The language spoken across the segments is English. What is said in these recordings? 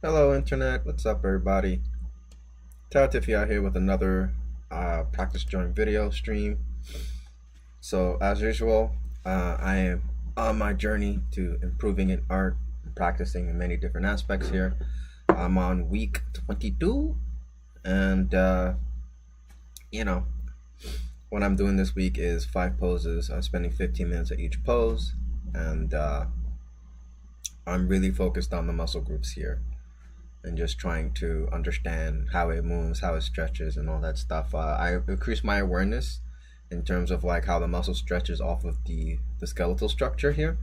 Hello, Internet. What's up, everybody? Tiffy out here with another practice drawing video stream. So, as usual, I am on my journey to improving in art and practicing in many different aspects here. I'm on week 22, and you know, what I'm doing this week is 5 poses. I'm spending 15 minutes at each pose, and I'm really focused on the muscle groups here and just trying to understand how it moves, how it stretches, and all that stuff. I increased my awareness in terms of like how the muscle stretches off of the skeletal structure here.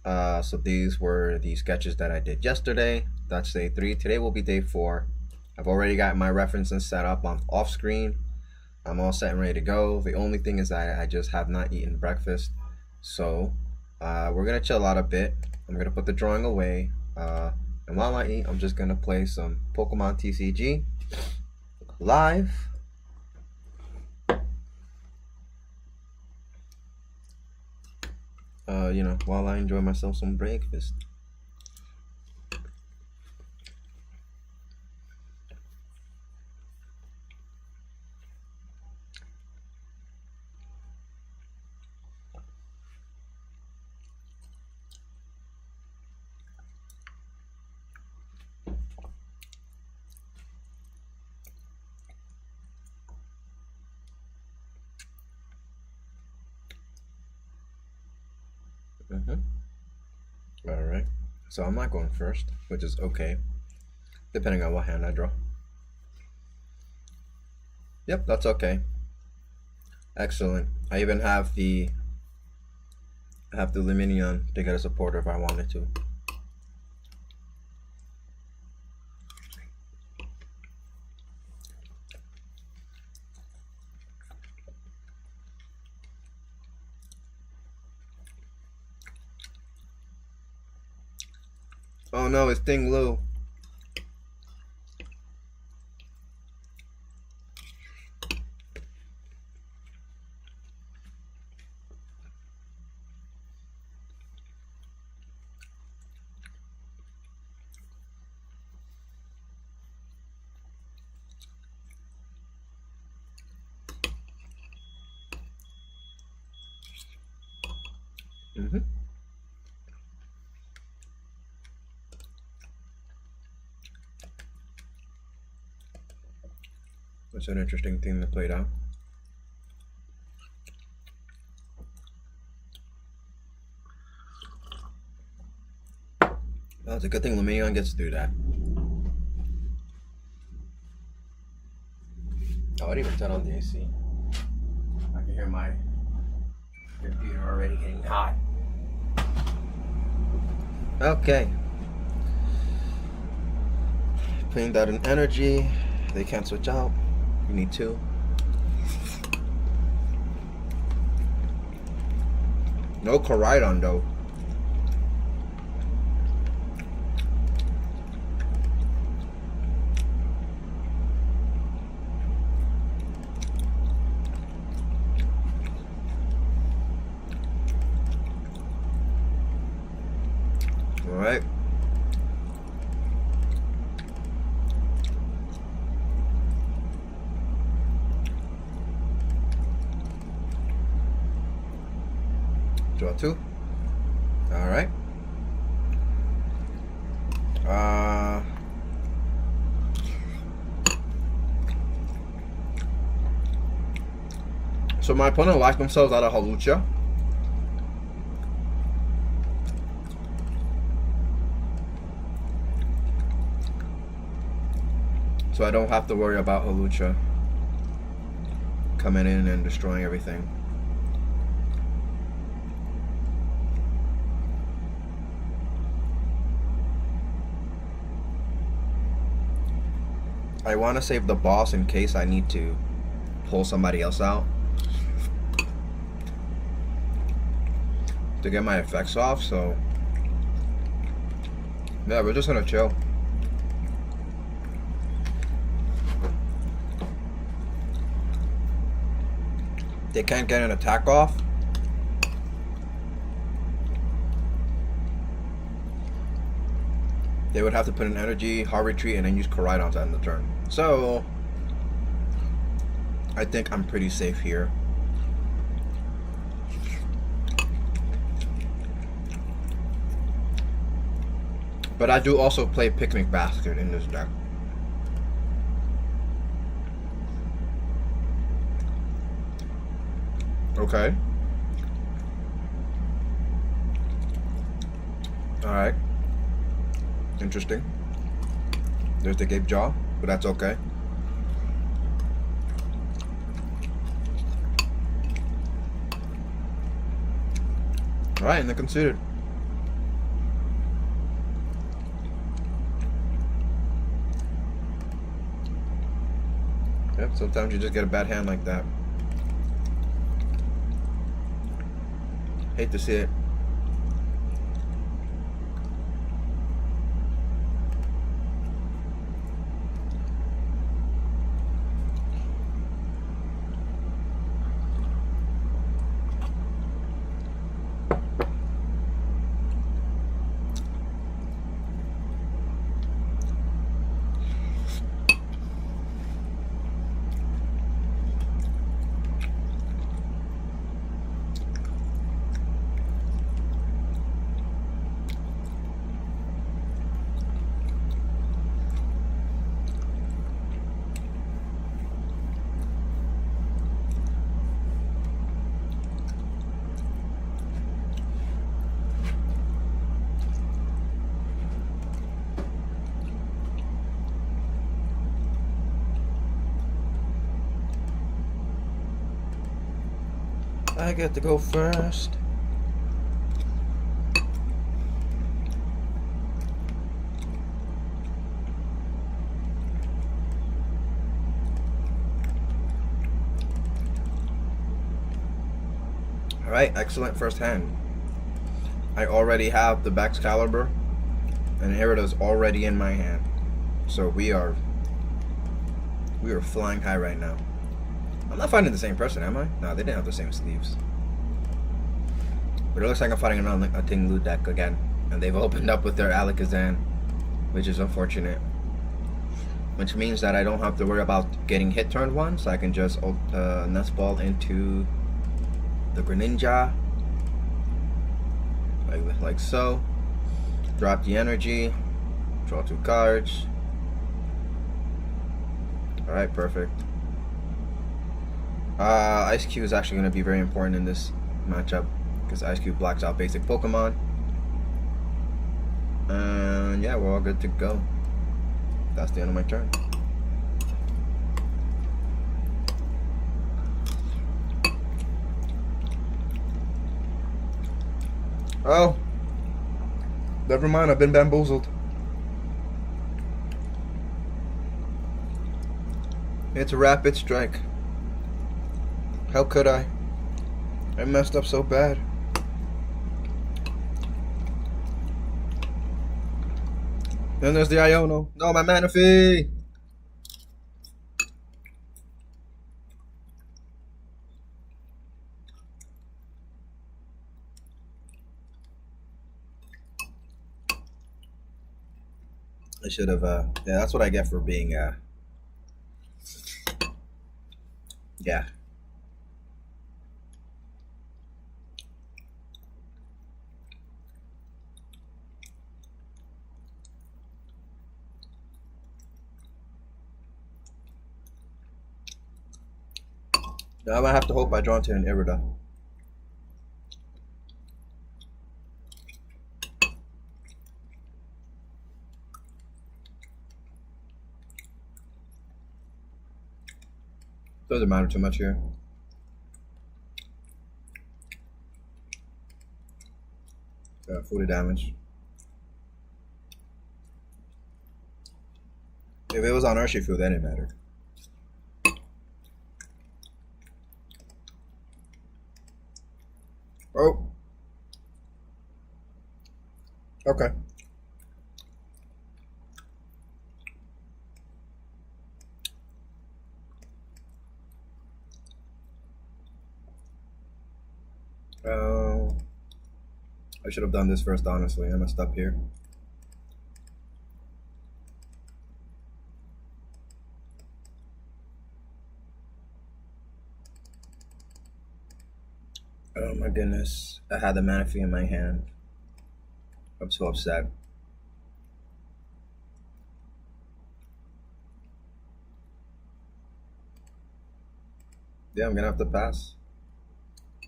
So these were the sketches that I did yesterday. That's day 3. Today will be day 4. I've already got my references set up on off screen. I'm all set and ready to go. The only thing is that I just have not eaten breakfast. So we're gonna chill out a bit. I'm gonna put the drawing away. And while I eat, I'm just gonna play some Pokemon TCG live. While I enjoy myself some breakfast. All right. So I'm not going first, which is okay, depending on what hand I draw. Yep, that's okay. Excellent. I even have the Luminion to get a supporter if I wanted to. Oh no, it's Ting Lu. That's an interesting thing that played out. Well, it's a good thing Luminion gets to do that. Oh, I didn't even turn on the AC. I can hear my computer already getting hot. Okay. Putting that in energy. They can't switch out. You need 2. No Koraidon though. All right. Draw 2. All right. So my opponent locked themselves out of Hawlucha. So I don't have to worry about Hawlucha coming in and destroying everything. I want to save the boss in case I need to pull somebody else out to get my effects off, so yeah, we're just gonna chill. They can't get an attack off. they would have to put in energy, hard retreat, and then use Koraidon to end the turn. So I think I'm pretty safe here. But I do also play Picnic Basket in this deck. Okay. Alright. Interesting. There's the Gape Jaw, but that's okay. Alright, and they're considered. Yep, sometimes you just get a bad hand like that. Hate to see it. I get to go first. Alright, excellent first hand. I already have the Baxcalibur, and Herida's already in my hand. So we are flying high right now. I'm not fighting the same person, am I? No, they didn't have the same sleeves. But it looks like I'm fighting another a Ting-Lu deck again. And they've opened up with their Alakazam, which is unfortunate. Which means that I don't have to worry about getting hit turn one, so I can just Nest Ball into the Greninja. Like so. Drop the energy. Draw 2 cards. Alright, perfect. Ice Cube is actually going to be very important in this matchup because Ice Cube blocks out basic Pokemon. And yeah, we're all good to go. That's the end of my turn. Oh, never mind, I've been bamboozled. It's a rapid strike. How could I? I messed up so bad. Then there's the Iono. No, my Manaphy! I should have, yeah, that's what I get for being, yeah. Now I'm gonna have to hope I draw into an Irida. Doesn't matter too much here. 40 damage. If it was on Urshifu, then it mattered. Oh. Okay. I should have done this first, honestly. I messed up here. my goodness. I had the Manaphy in my hand. I'm so upset. Yeah, I'm gonna have to pass.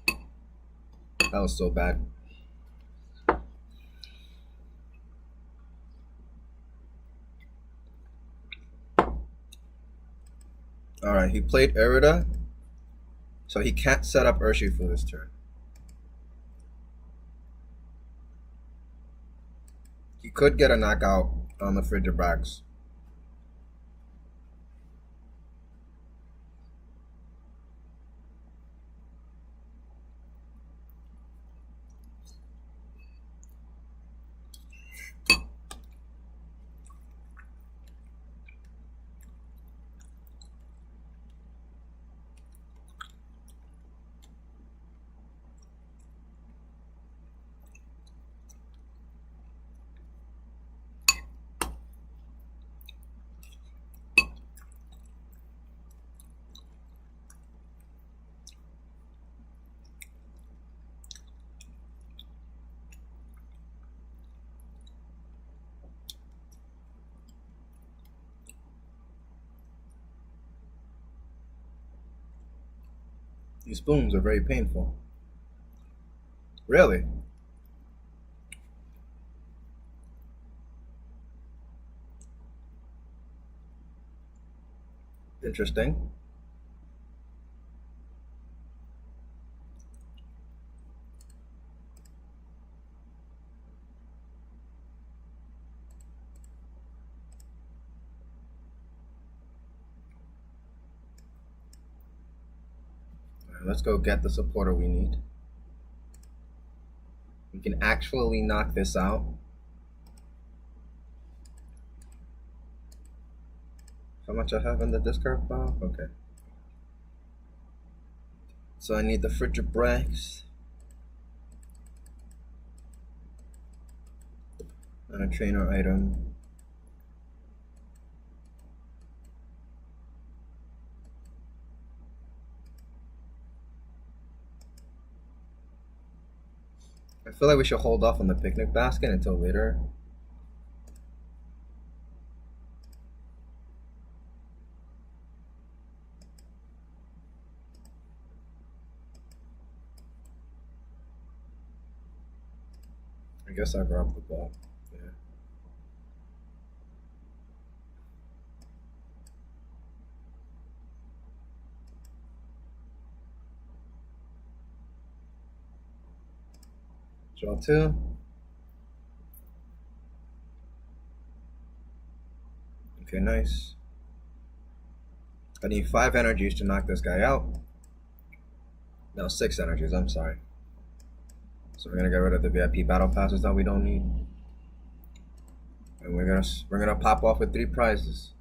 That was so bad. Alright, he played Irida, so he can't set up Urshifu this turn. He could get a knockout on the Frigibrax. These spoons are very painful. Really? Interesting. Alright, let's go get the supporter we need. We can actually knock this out. How much I have in the discard pile? Okay. So I need the Frigibrax and a trainer item. I feel like we should hold off on the picnic basket until later. I guess I dropped the ball. Yeah. Draw 2. Okay, nice. I need 5 energies to knock this guy out. No, 6 energies, I'm sorry. So we're gonna get rid of the VIP battle passes that we don't need. And we're gonna pop off with 3 prizes.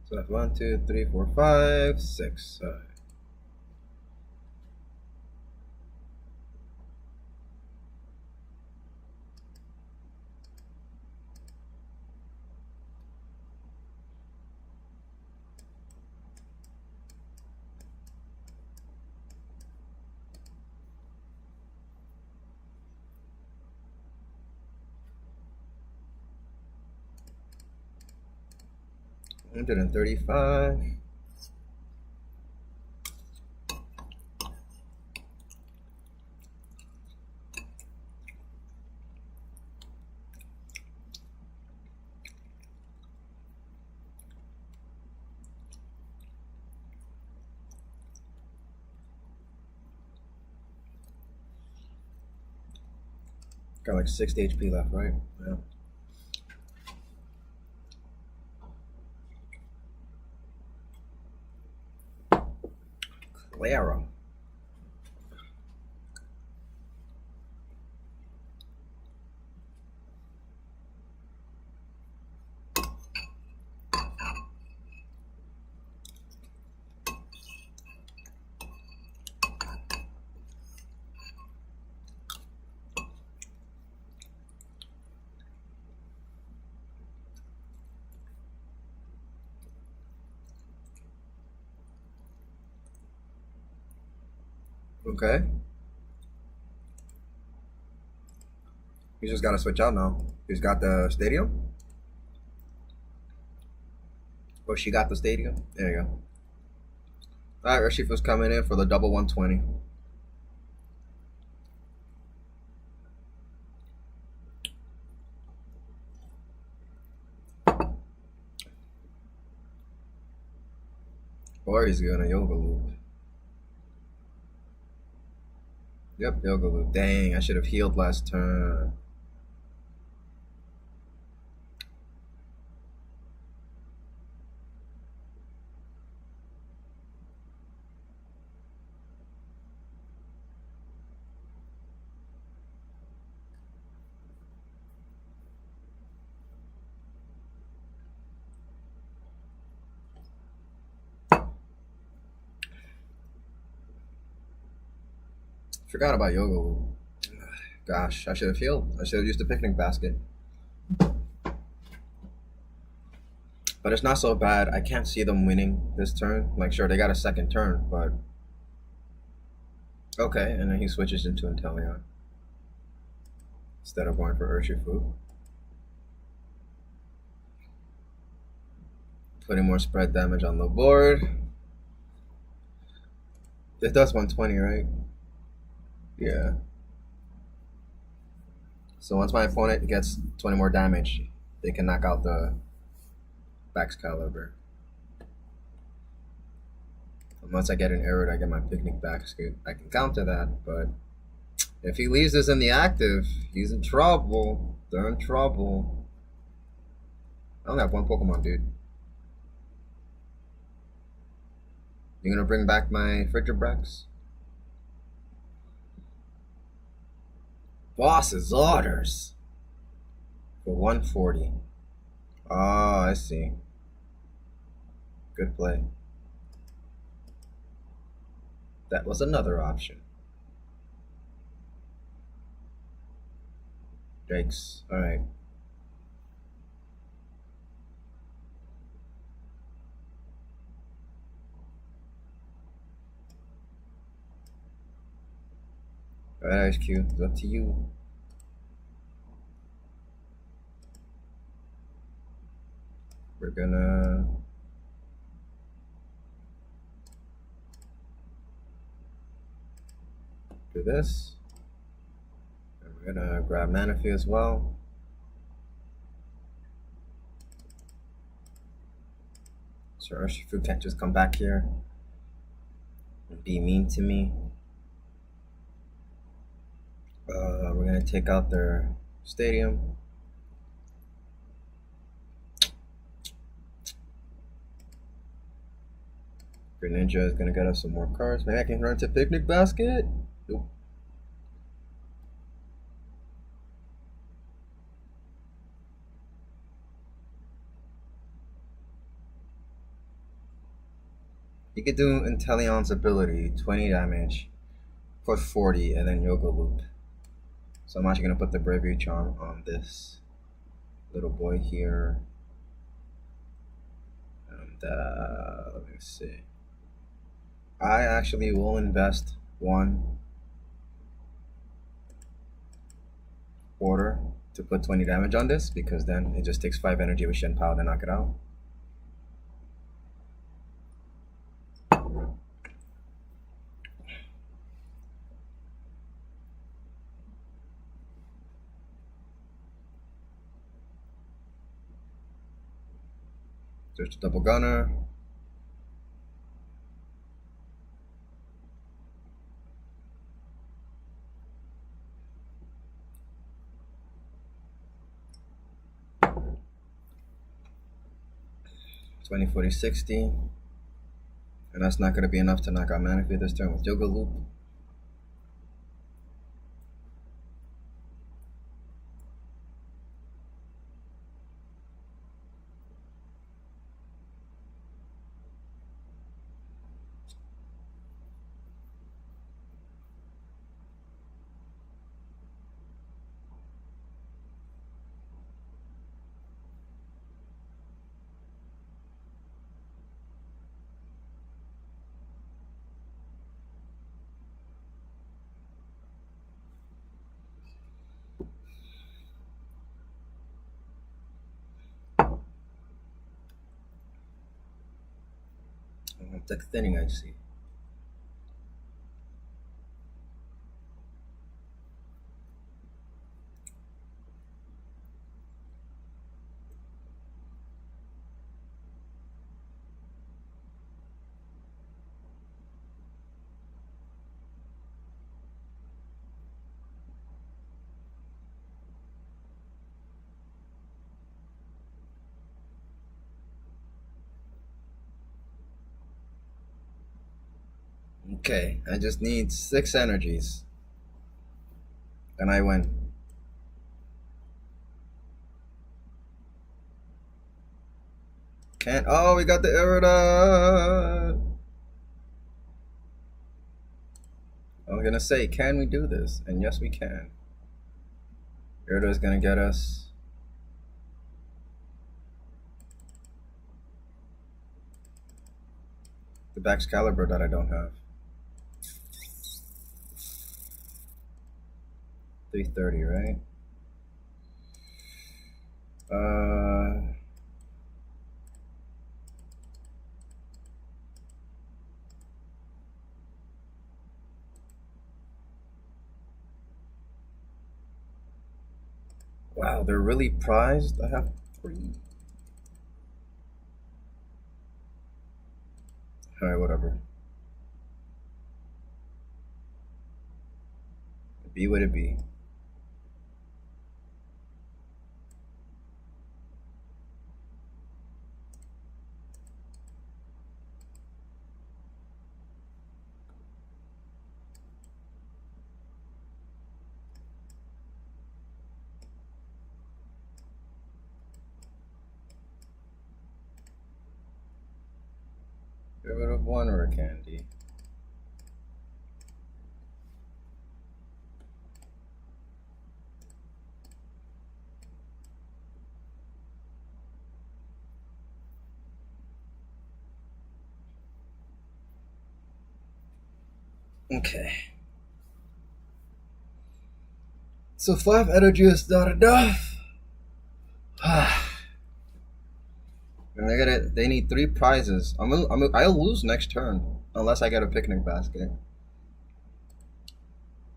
So that's 1, 2, 3, 4, 5, 6. All right. $135. Got like 60 HP left, right? Yeah. Clara. Okay. He's just got to switch out now. He's got the stadium. Or she got the stadium. There you go. All right, Urshifu's coming in for the double 120. Or he's gonna yoga loop. Yep, yoga loop. Dang, I should have healed last turn. Forgot about yoga loop. Gosh, I should have healed. I should have used the picnic basket. But it's not so bad. I can't see them winning this turn. Like, sure, they got a second turn, but... Okay, and then he switches into Inteleon. Instead of going for Urshifu. Putting more spread damage on the board. It does 120, right? Yeah. So once my opponent gets 20 more damage, they can knock out the Baxcalibur. Once I get an error, I get my picnic basket. I can counter that, but if he leaves this in the active, he's in trouble. They're in trouble. I only have one Pokemon, dude. You gonna bring back my Frigibrax? Boss's orders for 140. Oh, I see. Good play. That was another option. Drakes. Alright. Alright, HQ. It's up to you. We're gonna... do this. And we're gonna grab Manaphy as well. So Urshifu can't just come back here and be mean to me. We're gonna take out their stadium. Greninja is gonna get us some more cards. Maybe I can run to Picnic Basket. Nope. You could do Inteleon's ability, 20 damage, put 40, and then Yoga Loop. So I'm actually gonna put the Bravery Charm on this little boy here. And let me see. I actually will invest 1 order to put 20 damage on this, because then it just takes 5 energy with Shen Pao to knock it out. There's the double gunner. $20, $40, $60. And that's not going to be enough to knock out Manaphy this turn with Yoga Loop. It's like thinning, I see. Okay, I just need 6 energies. And I win. Can't. Oh, we got the Irida! I'm gonna say, can we do this? And yes, we can. Irida's gonna get us. The Baxcalibur that I don't have. 330, right? Wow, they're really prized. I have 3. Alright, whatever. Be what it be. Get rid of 1 rare candy. Okay. So 5 energy is not enough. And they need 3 prizes. I'll lose next turn unless I get a picnic basket.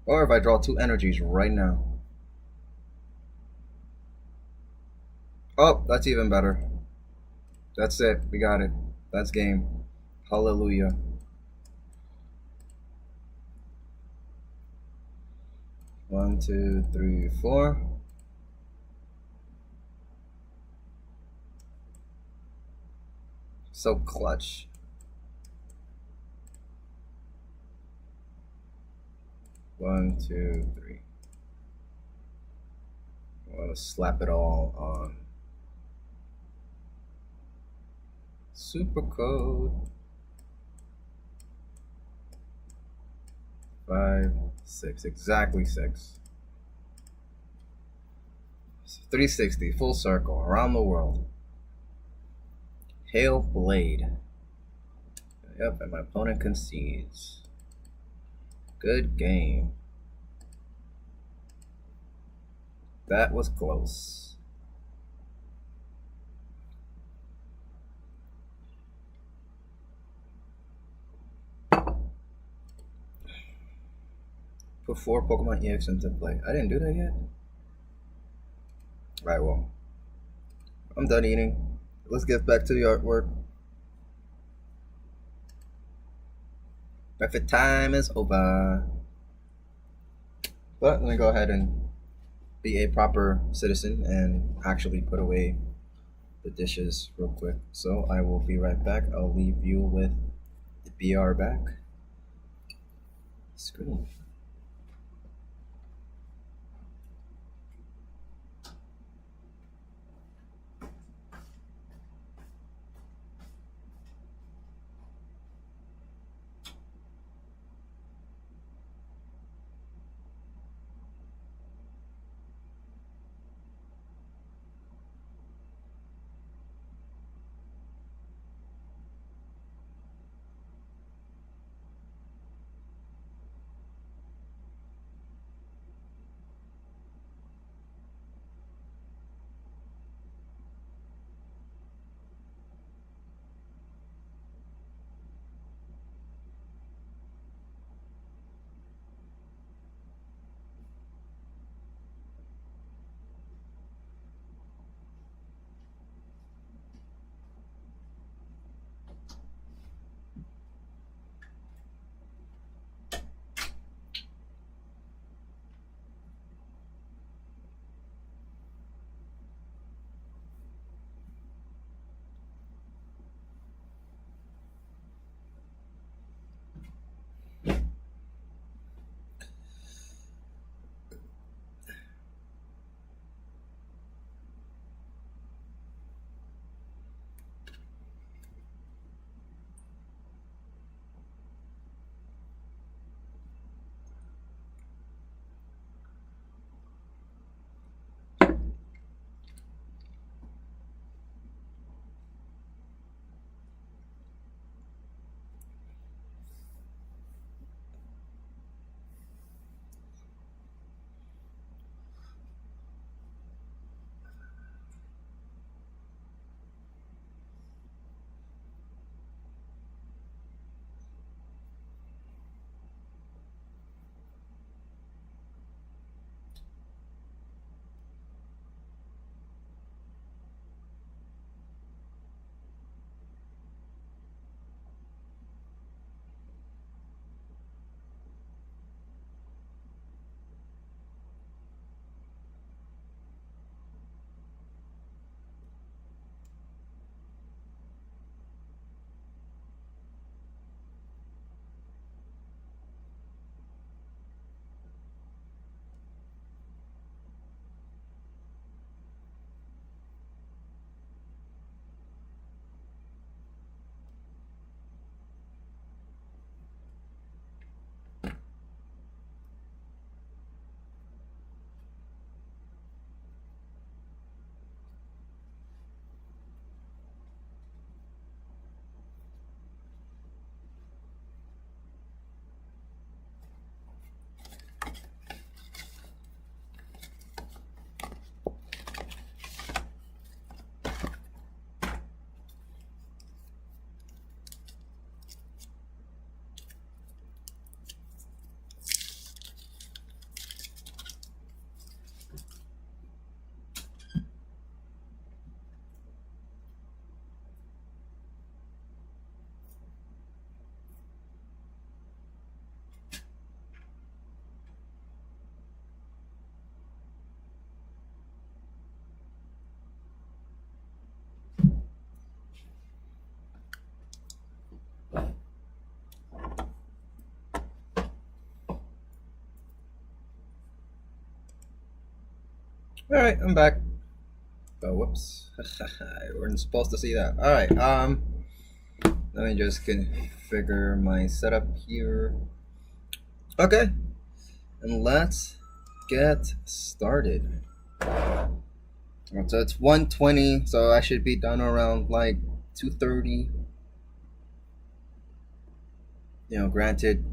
Or if I draw 2 energies right now. Oh, that's even better. That's it. We got it. That's game. Hallelujah. One, two, three, 4. So clutch. One, two, 3. I want to slap it all on. Super code. 5, 6. Exactly 6. 360. Full circle. Around the world. Hail Blade. Yep, and my opponent concedes. Good game. That was close. Put 4 Pokemon EX into play. I didn't do that yet? Right, well. I'm done eating. Let's get back to the artwork. Breakfast time is over. But let me go ahead and be a proper citizen and actually put away the dishes real quick. So I will be right back. I'll leave you with the BR back screen. All right, I'm back. Oh, whoops. We weren't supposed to see that. All right. Let me just configure my setup here. Okay, and let's get started. So it's 1:20, so I should be done around like 2:30. Granted,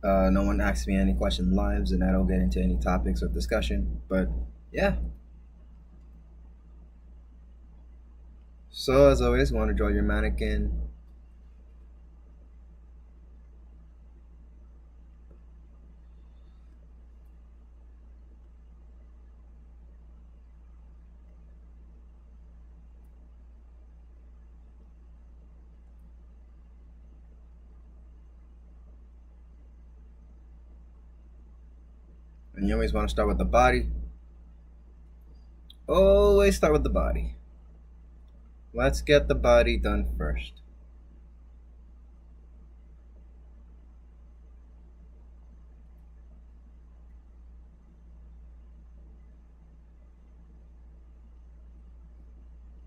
no one asks me any question lives, and I don't get into any topics of discussion. But yeah. So as always, want to draw your mannequin. And you always want to start with the body. Always start with the body. Let's get the body done first.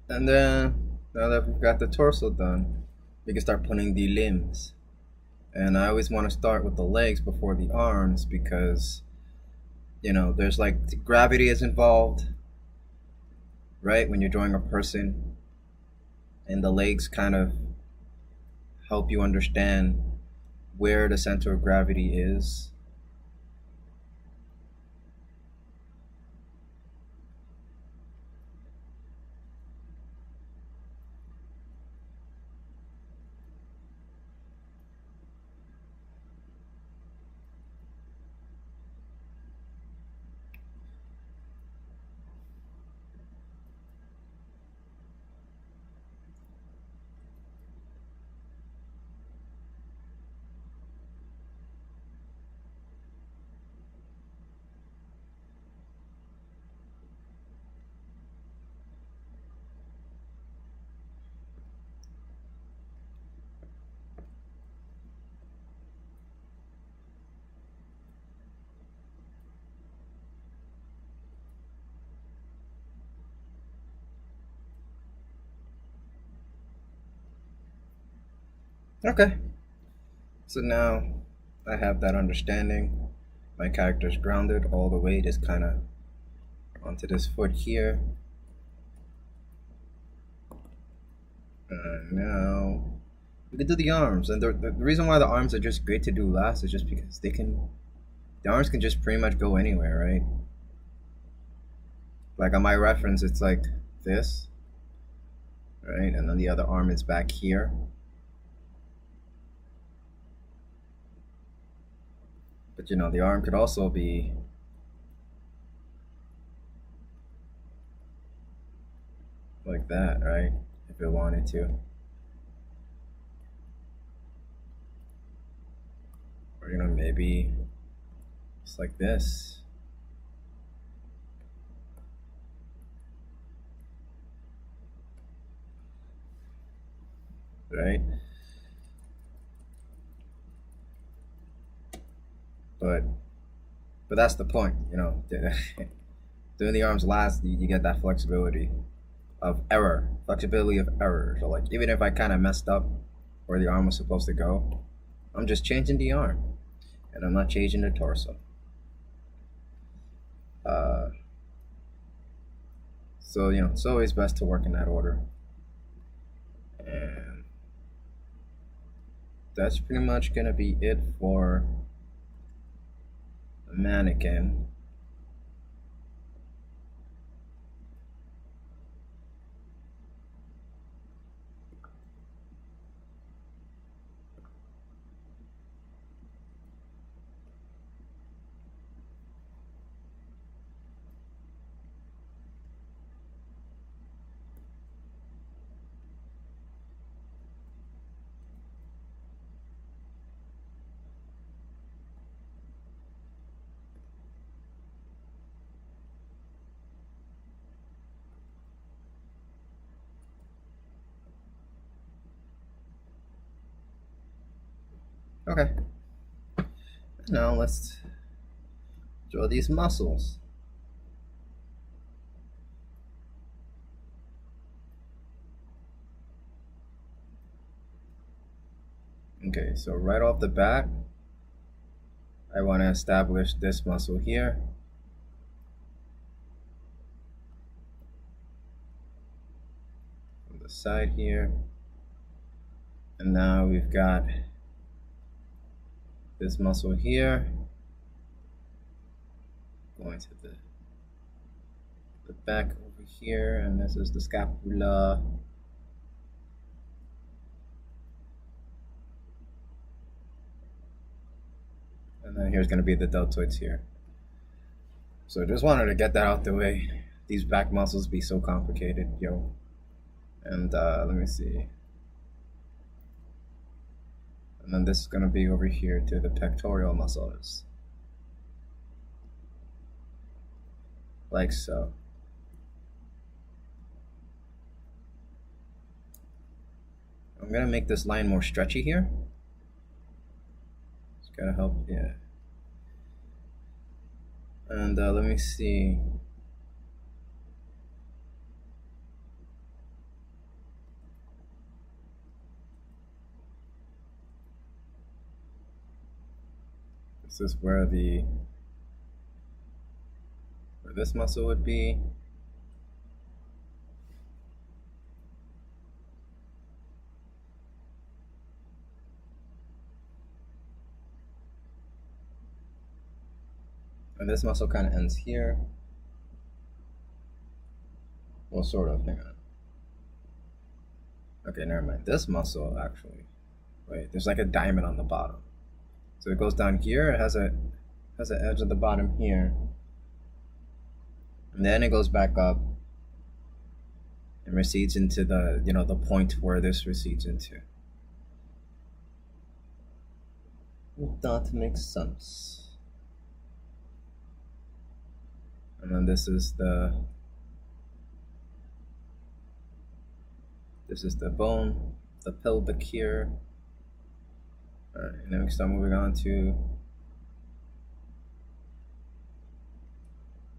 And then, now that we've got the torso done, we can start putting the limbs. And I always want to start with the legs before the arms because, there's like gravity is involved, right? When you're drawing a person, and the legs kind of help you understand where the center of gravity is. Okay. So now I have that understanding. My character's grounded. All the weight is kind of onto this foot here. And now we can do the arms. And the reason why the arms are just great to do last is just because the arms can just pretty much go anywhere, right? Like on my reference, it's like this, right? And then the other arm is back here. But the arm could also be like that, right? If it wanted to. Or, maybe just like this. Right? But that's the point, doing the arms last, you get that flexibility of error, flexibility of error. So like even if I kind of messed up where the arm was supposed to go, I'm just changing the arm, and I'm not changing the torso. So it's always best to work in that order, and that's pretty much gonna be it for the mannequin. Okay. Now let's draw these muscles. Okay, so right off the bat, I want to establish this muscle here. On the side here. And now we've got this muscle here. Going to the back over here, and this is the scapula. And then here's going to be the deltoids here. So just wanted to get that out the way. These back muscles be so complicated, yo. And let me see. And then this is going to be over here to the pectoral muscles. Like so. I'm going to make this line more stretchy here. It's got to help, yeah. And let me see. This is where this muscle would be. And this muscle kind of ends here. Well, sort of, hang on. Okay, never mind. This muscle, actually. Wait, there's like a diamond on the bottom. So it goes down here, it has an edge at the bottom here. And then it goes back up and recedes into the, the point where this recedes into. If that makes sense. And then this is the bone, the pelvic here. Alright, and then we start moving on to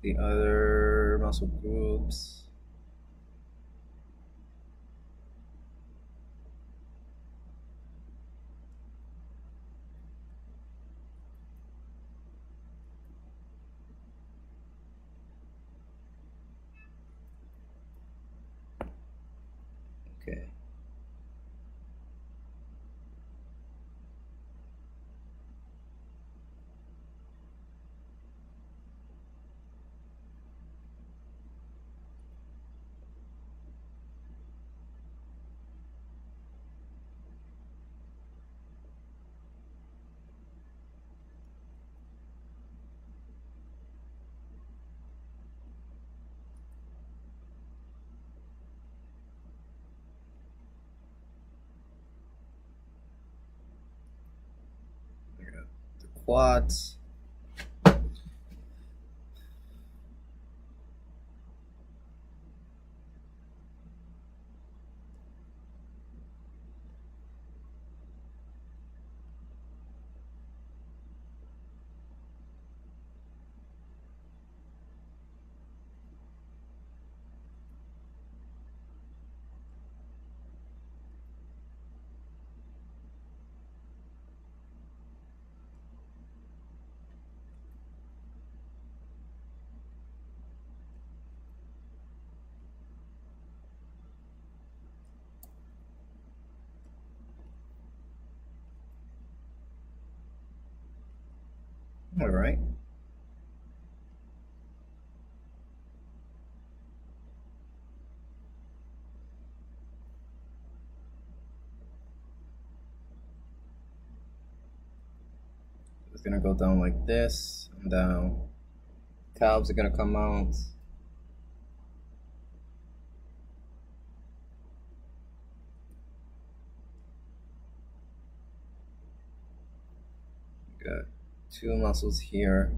the other muscle groups. Okay. Quads. All right. It's gonna go down like this and down. Calves are gonna come out. Got two muscles here.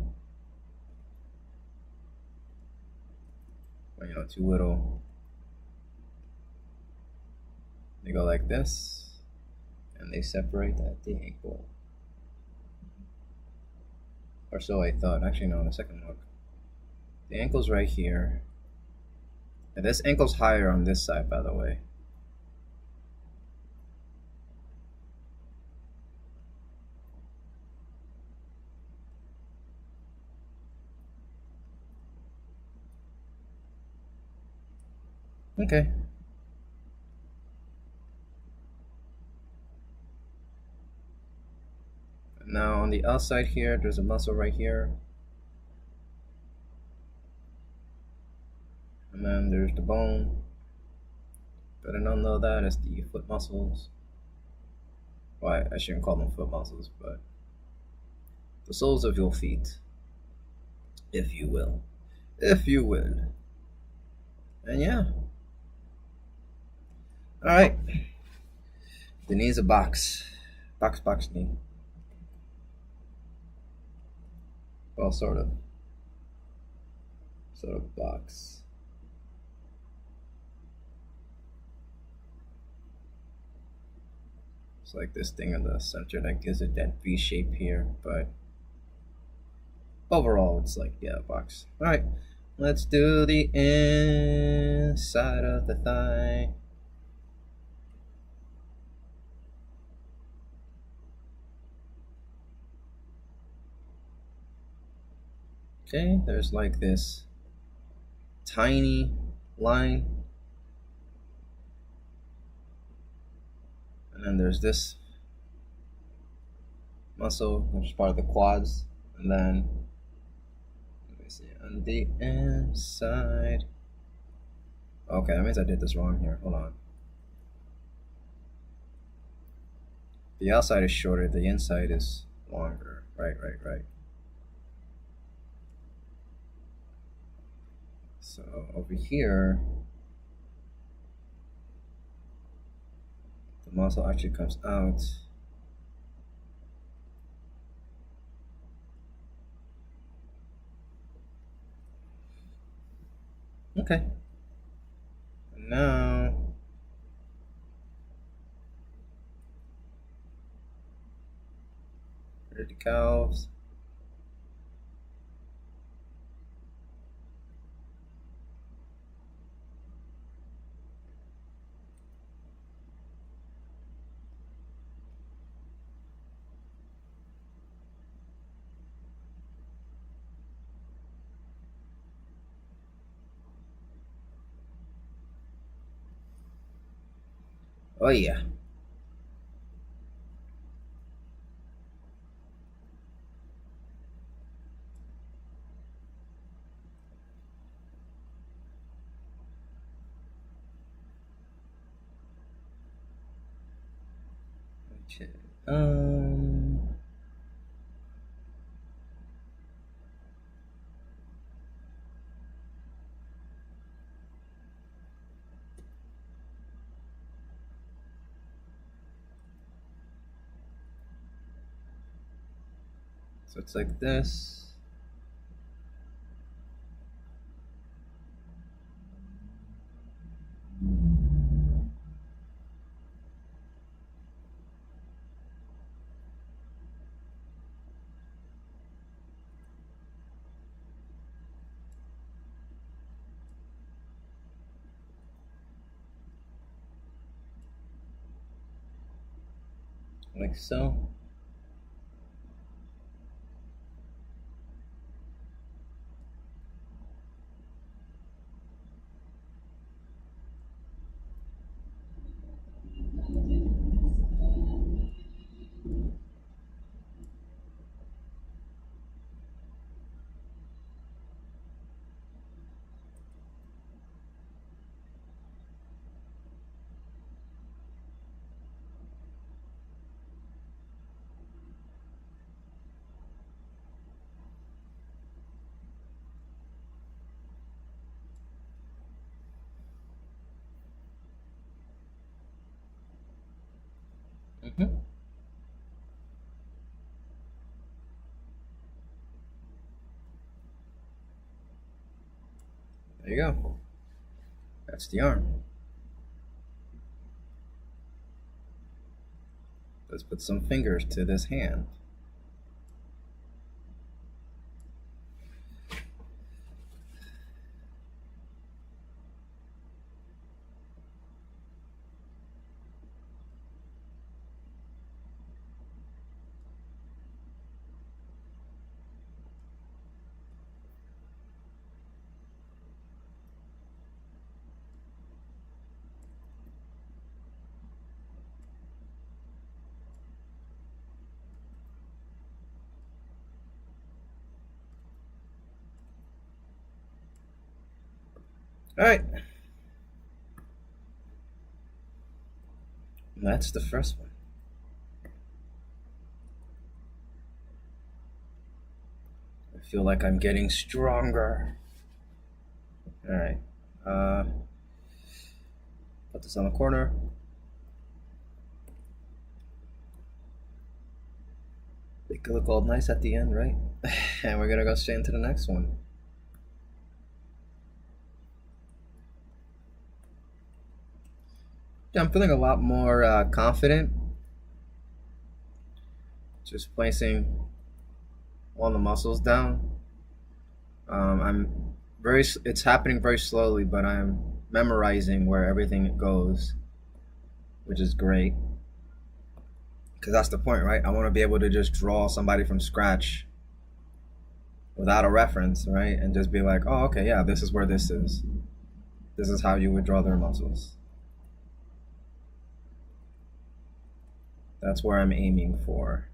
Well, too little. They go like this, and they separate at the ankle. Or so I thought. Actually, no, in a second look. The ankle's right here. And this ankle's higher on this side, by the way. Okay. Now on the outside here, there's a muscle right here. And then there's the bone. But I don't know that as the foot muscles. Well, I shouldn't call them foot muscles, but the soles of your feet, if you will. If you will. And yeah. Alright. The knee's a box. Box knee. Well, sort of. Sort of box. It's like this thing in the center that gives it that V shape here, but overall it's like, yeah, box. Alright, let's do the inside of the thigh. Okay, there's like this tiny line, and then there's this muscle, which is part of the quads, and then let me see on the inside. Okay, that means I did this wrong here. Hold on. The outside is shorter, the inside is longer. Right. So over here, the muscle actually comes out. Okay. And now here are the calves. Oh yeah. Okay. So it's like this. Like so. Mm-hmm. There you go. That's the arm. Let's put some fingers to this hand. All right. That's the first one. I feel like I'm getting stronger. All right. Put this on the corner. Make it look all nice at the end, right? And we're gonna go straight into the next one. Yeah, I'm feeling a lot more confident. Just placing all the muscles down. It's happening very slowly, but I'm memorizing where everything goes, which is great. Because that's the point, right? I want to be able to just draw somebody from scratch without a reference, right? And just be like, oh, okay, yeah, this is where this is. This is how you would draw their muscles. That's where I'm aiming for.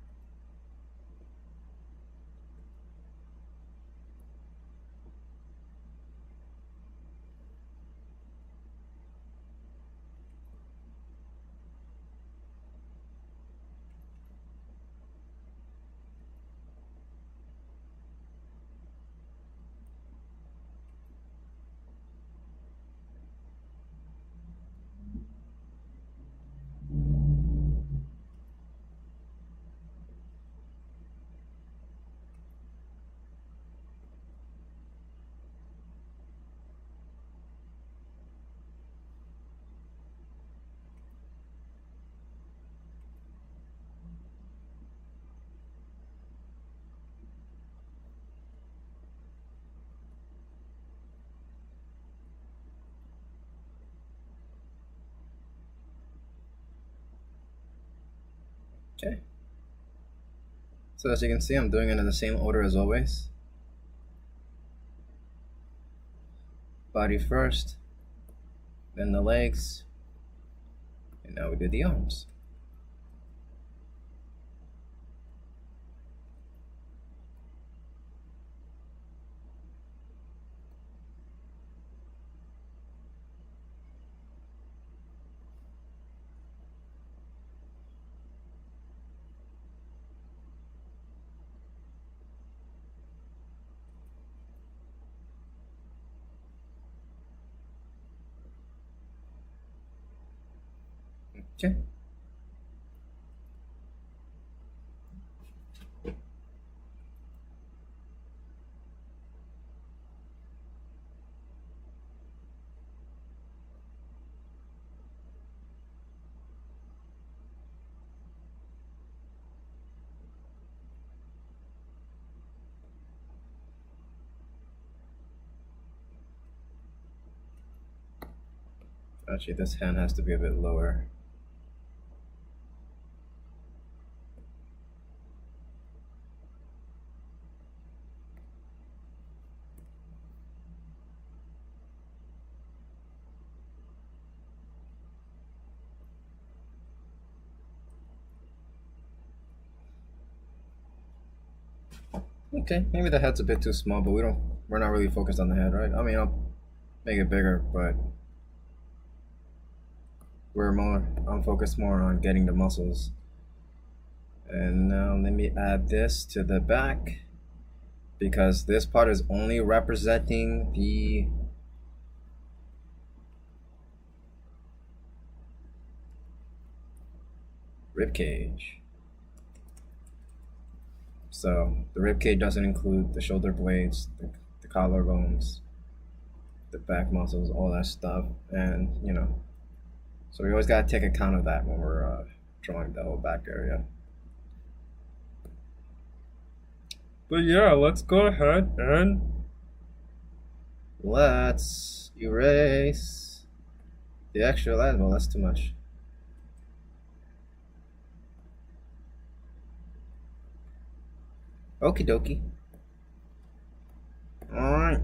Okay. So as you can see, I'm doing it in the same order as always. Body first, then the legs, and now we do the arms. Okay. Actually, this hand has to be a bit lower. Okay, maybe the head's a bit too small, but we're not really focused on the head, right? I mean, I'll make it bigger, but I'm focused more on getting the muscles. And now let me add this to the back, because this part is only representing the rib cage. So the rib cage doesn't include the shoulder blades, the collarbones, the back muscles, all that stuff, and so we always gotta take account of that when we're drawing the whole back area. But yeah, let's go ahead and let's erase the extra line. Well, that's too much. Okie dokie. Alright.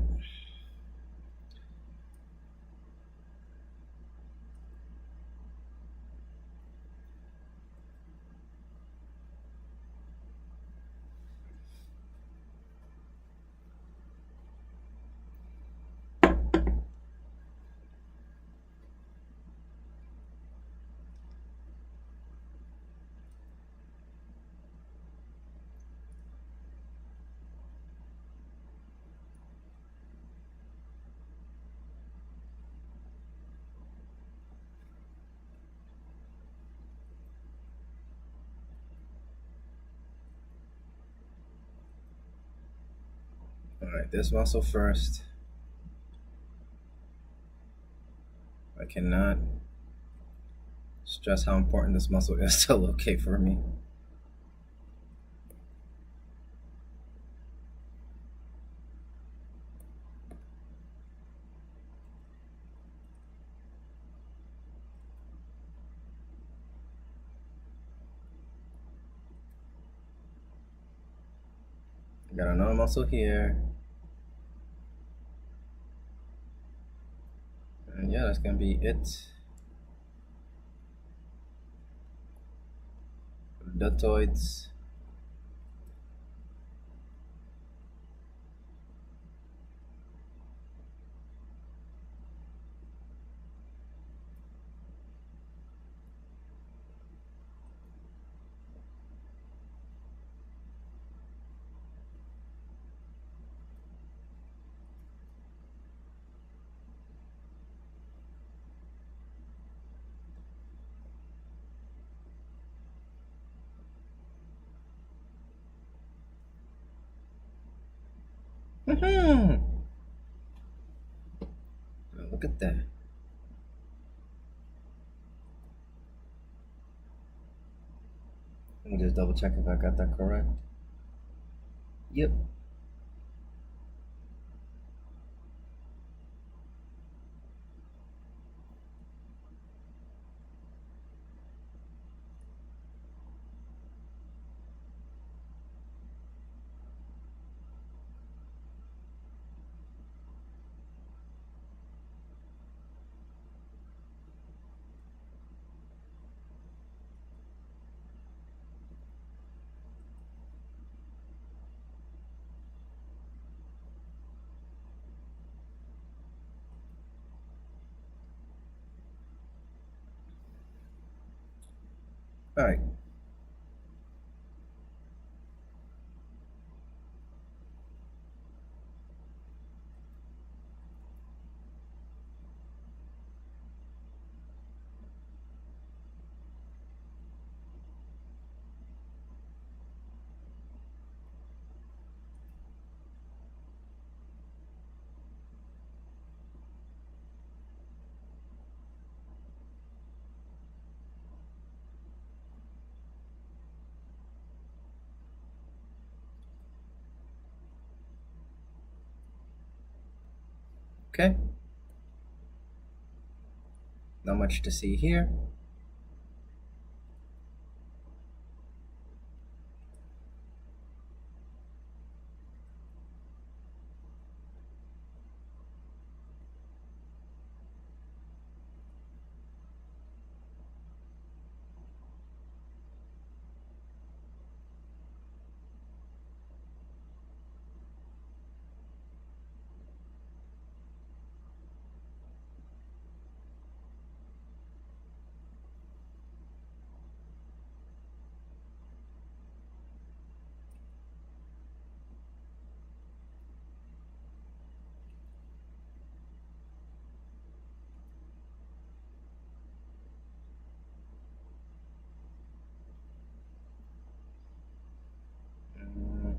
Alright, this muscle first. I cannot stress how important this muscle is to locate for me. I got another muscle here. And yeah, that's gonna be it. Deltoids. Look at that. Let me just double check if I got that correct. Yep. All right. Okay. Not much to see here.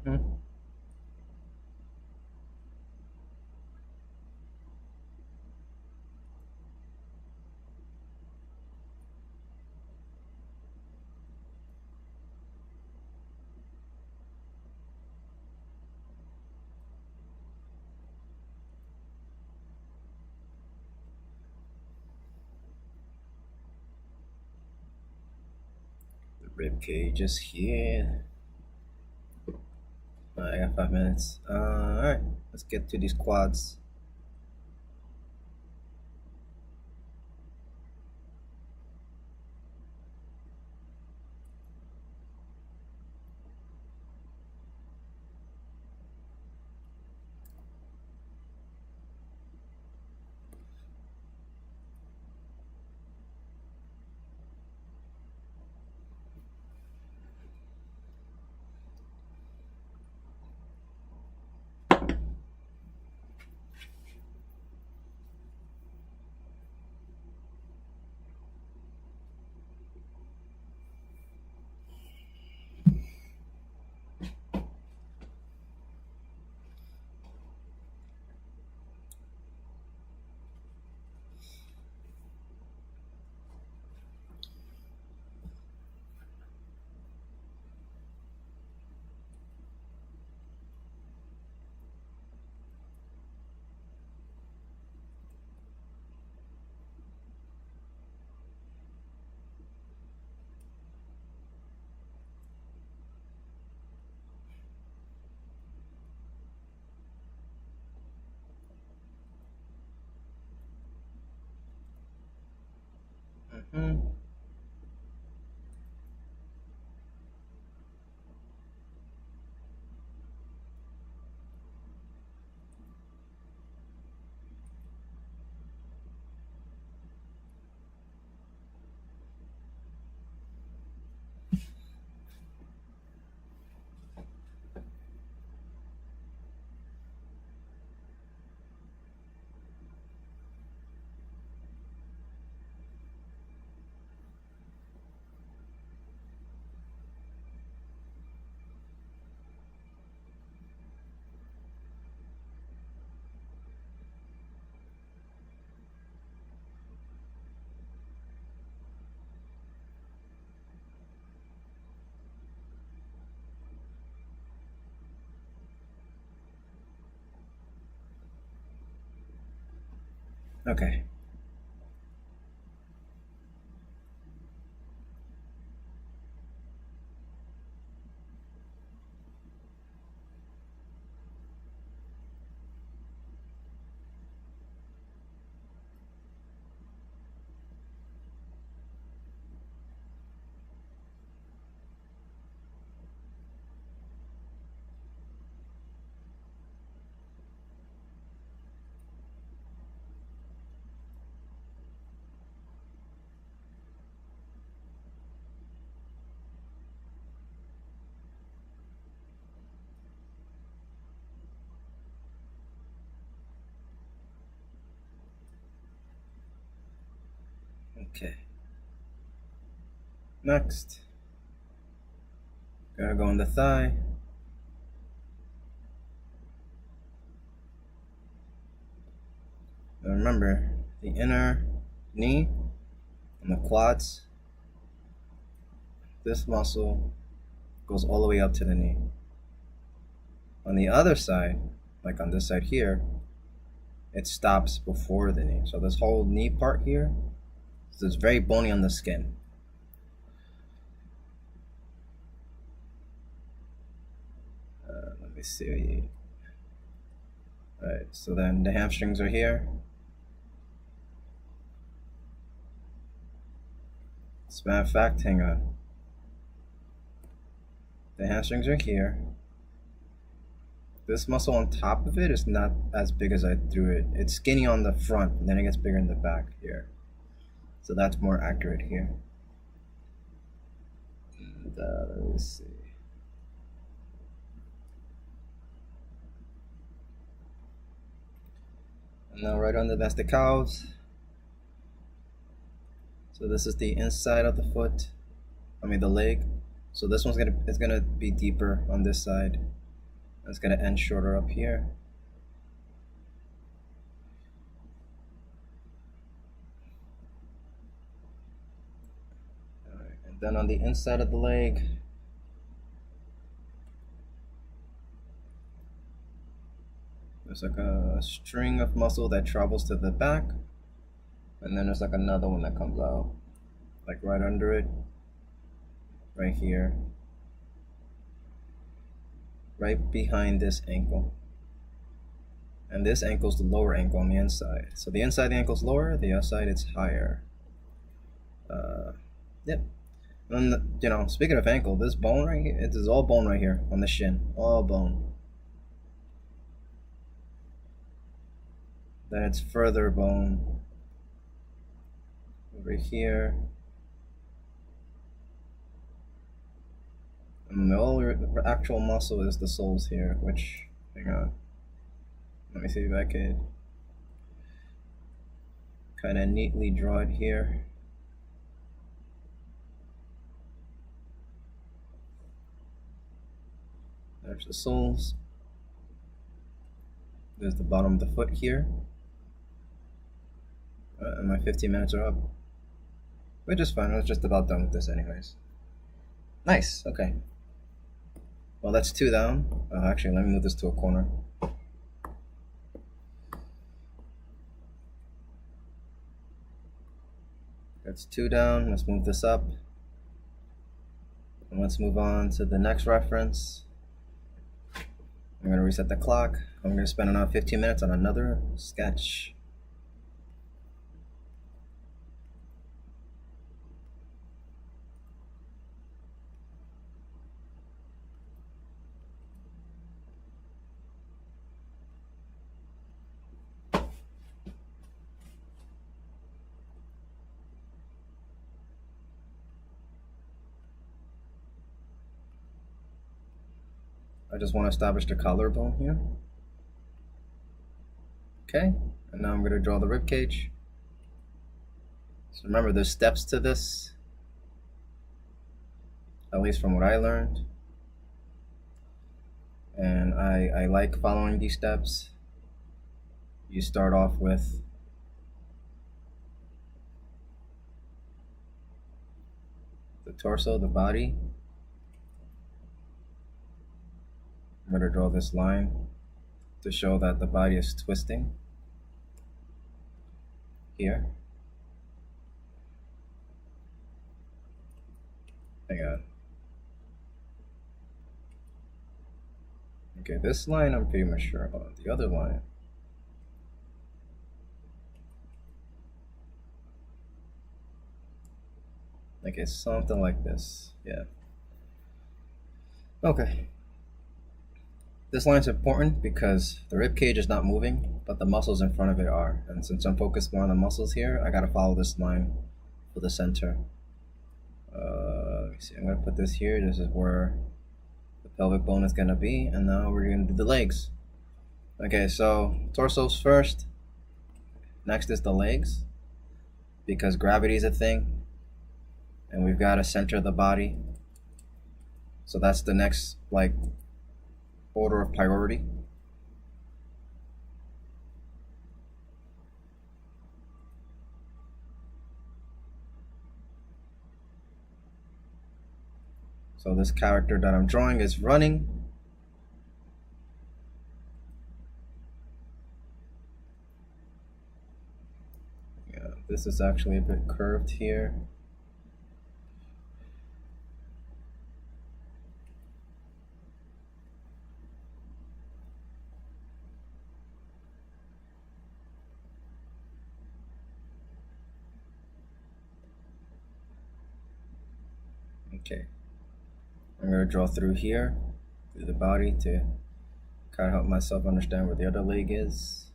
Mm-hmm. The rib cage is here. I got 5 minutes. All right, let's get to these quads. Okay. Okay. Next, gonna go on the thigh. Now remember, the inner knee and the quads, this muscle goes all the way up to the knee. On the other side, like on this side here, it stops before the knee. So this whole knee part here is very bony on the skin. Let me see. Alright, so then the hamstrings are here. As a matter of fact, hang on. The hamstrings are here. This muscle on top of it is not as big as I drew it. It's skinny on the front, and then it gets bigger in the back here. So that's more accurate here. And, let me see. And now right under that's the calves. So this is the inside of the foot. I mean the leg. So this one's gonna be deeper on this side. It's gonna end shorter up here. Alright, and then on the inside of the leg, there's like a string of muscle that travels to the back, and then there's like another one that comes out, like right under it, right here, right behind this ankle. And this ankle is the lower ankle on the inside. So the inside of the ankle is lower, the outside it's higher. Yep. And you know, speaking of ankle, this bone right here, it is all bone right here on the shin, all bone. Then it's further bone over here. And the only actual muscle is the soles here, which, hang on. Let me see if I could kind of neatly draw it here. There's the soles. There's the bottom of the foot here. And my 15 minutes are up. Which is fine, I was just about done with this anyways. Nice, okay. Well, that's 2 down. Actually, let me move this to a corner. That's 2 down. Let's move this up. And let's move on to the next reference. I'm going to reset the clock. I'm going to spend another 15 minutes on another sketch. I just want to establish the collarbone here. Okay, and now I'm going to draw the rib cage. So remember, there's steps to this, at least from what I learned. And I like following these steps. You start off with the torso, the body. I'm going to draw this line to show that the body is twisting here. Hang on. Okay, this line I'm pretty much sure about. The other line. Okay, something like this. Yeah. Okay. This line's important because the rib cage is not moving, but the muscles in front of it are. And since I'm focused more on the muscles here, I gotta follow this line for the center. Let me see. I'm gonna put this here. This is where the pelvic bone is gonna be, and now we're gonna do the legs. Okay, so torso's first. Next is the legs, because gravity is a thing, and we've got to center the body. So that's the next like order of priority. So this character that I'm drawing is running. Yeah, this is actually a bit curved here. Okay. I'm going to draw through here, through the body, to kind of help myself understand where the other leg is.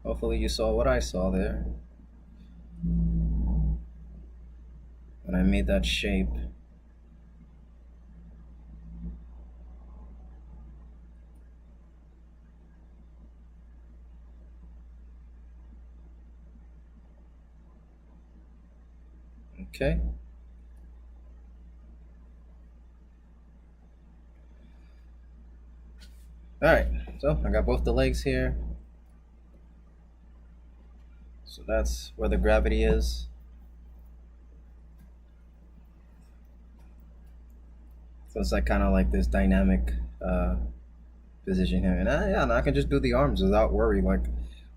Hopefully you saw what I saw there when I made that shape. Okay. Alright, so I got both the legs here. So that's where the gravity is. So it's like kind of like this dynamic position here. And I can just do the arms without worry. Like,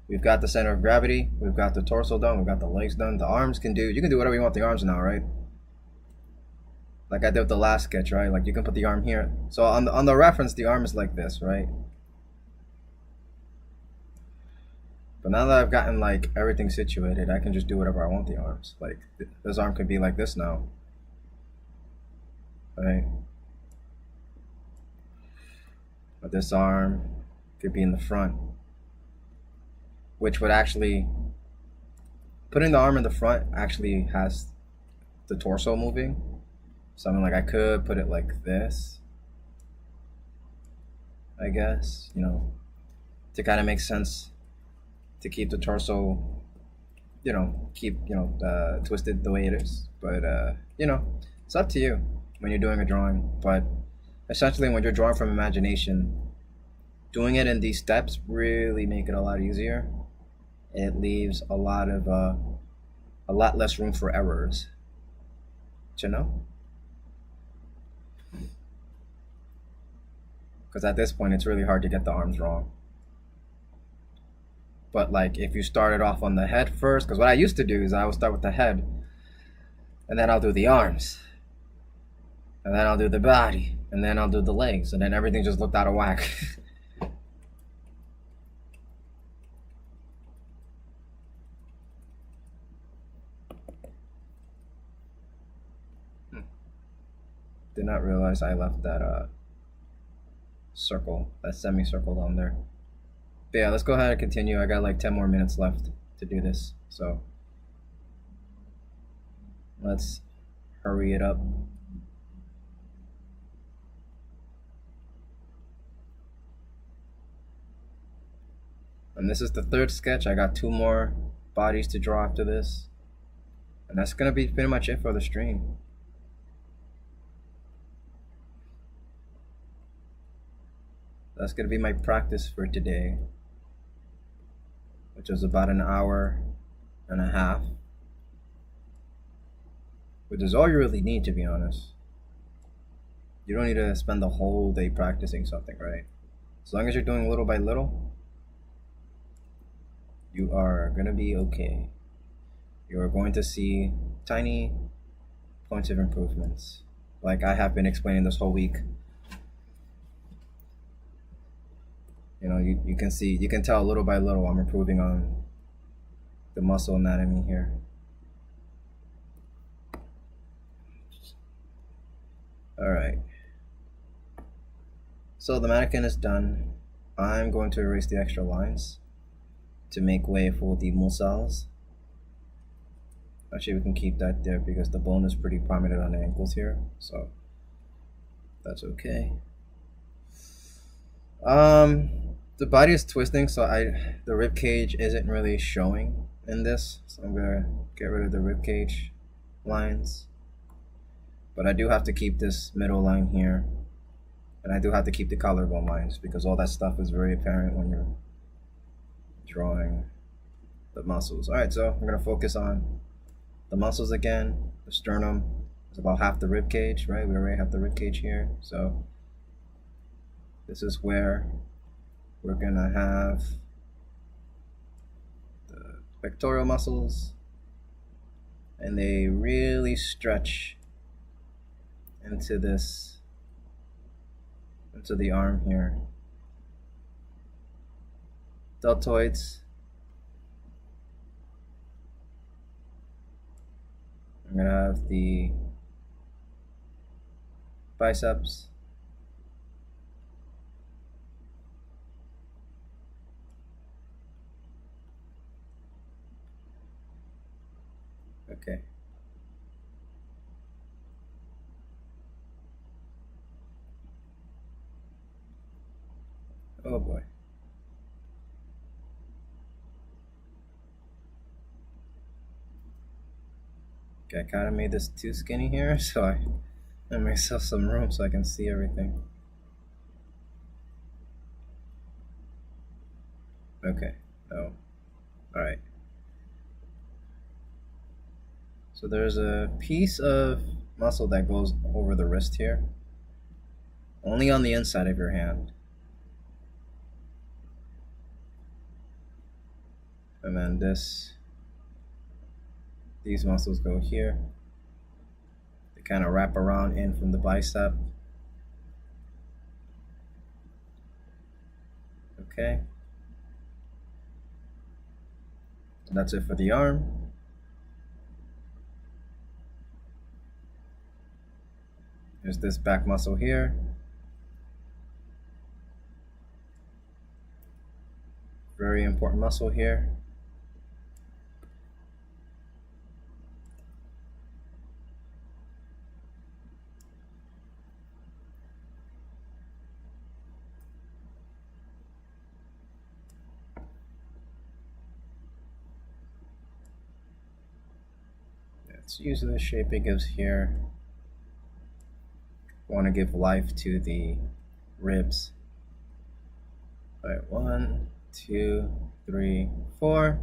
we've got the center of gravity, we've got the torso done, we've got the legs done. The arms you can do whatever you want with the arms now, right? Like I did with the last sketch, right? Like you can put the arm here. So on the reference, the arm is like this, right? But now that I've gotten like everything situated, I can just do whatever I want with the arms. Like this arm could be like this now, right? But this arm could be in the front, which would actually, putting the arm in the front actually has the torso moving. So I mean, like I could put it like this, I guess, you know, to kind of make sense, to keep the torso, you know, twisted the way it is. But you know, it's up to you when you're doing a drawing. But essentially, when you're drawing from imagination, doing it in these steps really make it a lot easier. It leaves a lot less room for errors. You know? Because at this point, it's really hard to get the arms wrong. But like, if you started off on the head first, because what I used to do is I would start with the head, and then I'll do the arms, and then I'll do the body, and then I'll do the legs, and then everything just looked out of whack. Did not realize I left that circle, that semicircle down there. But yeah, let's go ahead and continue. I got like 10 more minutes left to do this, so let's hurry it up. And this is the third sketch. I got 2 more bodies to draw after this. And that's gonna be pretty much it for the stream. That's gonna be my practice for today, which is about an hour and a half, which is all you really need, to be honest. You don't need to spend the whole day practicing something, right? As long as you're doing little by little, you are gonna be okay. You are going to see tiny points of improvements, like I have been explaining this whole week. You know, you can see, you can tell little by little I'm improving on the muscle anatomy here. All right. So the mannequin is done. I'm going to erase the extra lines to make way for the muscles. Actually, we can keep that there because the bone is pretty prominent on the ankles here, so that's okay. The body is twisting, so the rib cage isn't really showing in this, so I'm gonna get rid of the rib cage lines. But I do have to keep this middle line here, and I do have to keep the collarbone lines because all that stuff is very apparent when you're drawing the muscles. All right, so I'm gonna focus on the muscles again. The sternum is about half the rib cage, right? We already have the rib cage here, so this is where we're gonna have the pectoral muscles, and they really stretch into the arm here. Deltoids. I'm gonna have the biceps. Okay. Oh boy. Okay, I kind of made this too skinny here, so I made myself some room so I can see everything. Okay. Oh. All right. So there's a piece of muscle that goes over the wrist here, only on the inside of your hand. And then these muscles go here. They kind of wrap around in from the bicep. Okay. And that's it for the arm. There's this back muscle here. Very important muscle here. Let's use the shape it gives here. I want to give life to the ribs. All right, 1, 2, 3, 4.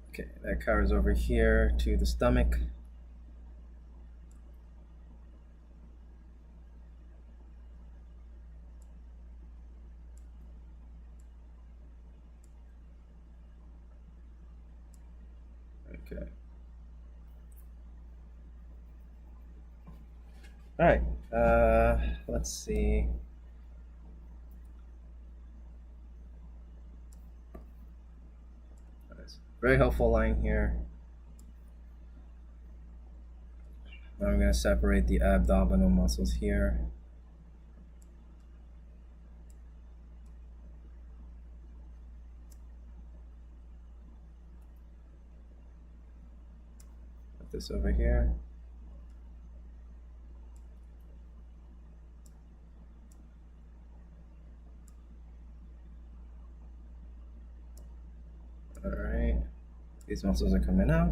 Okay, that carries over here to the stomach. Okay. All right, let's see. Very helpful line here. Now I'm going to separate the abdominal muscles here. Put this over here. Alright, these muscles are coming out.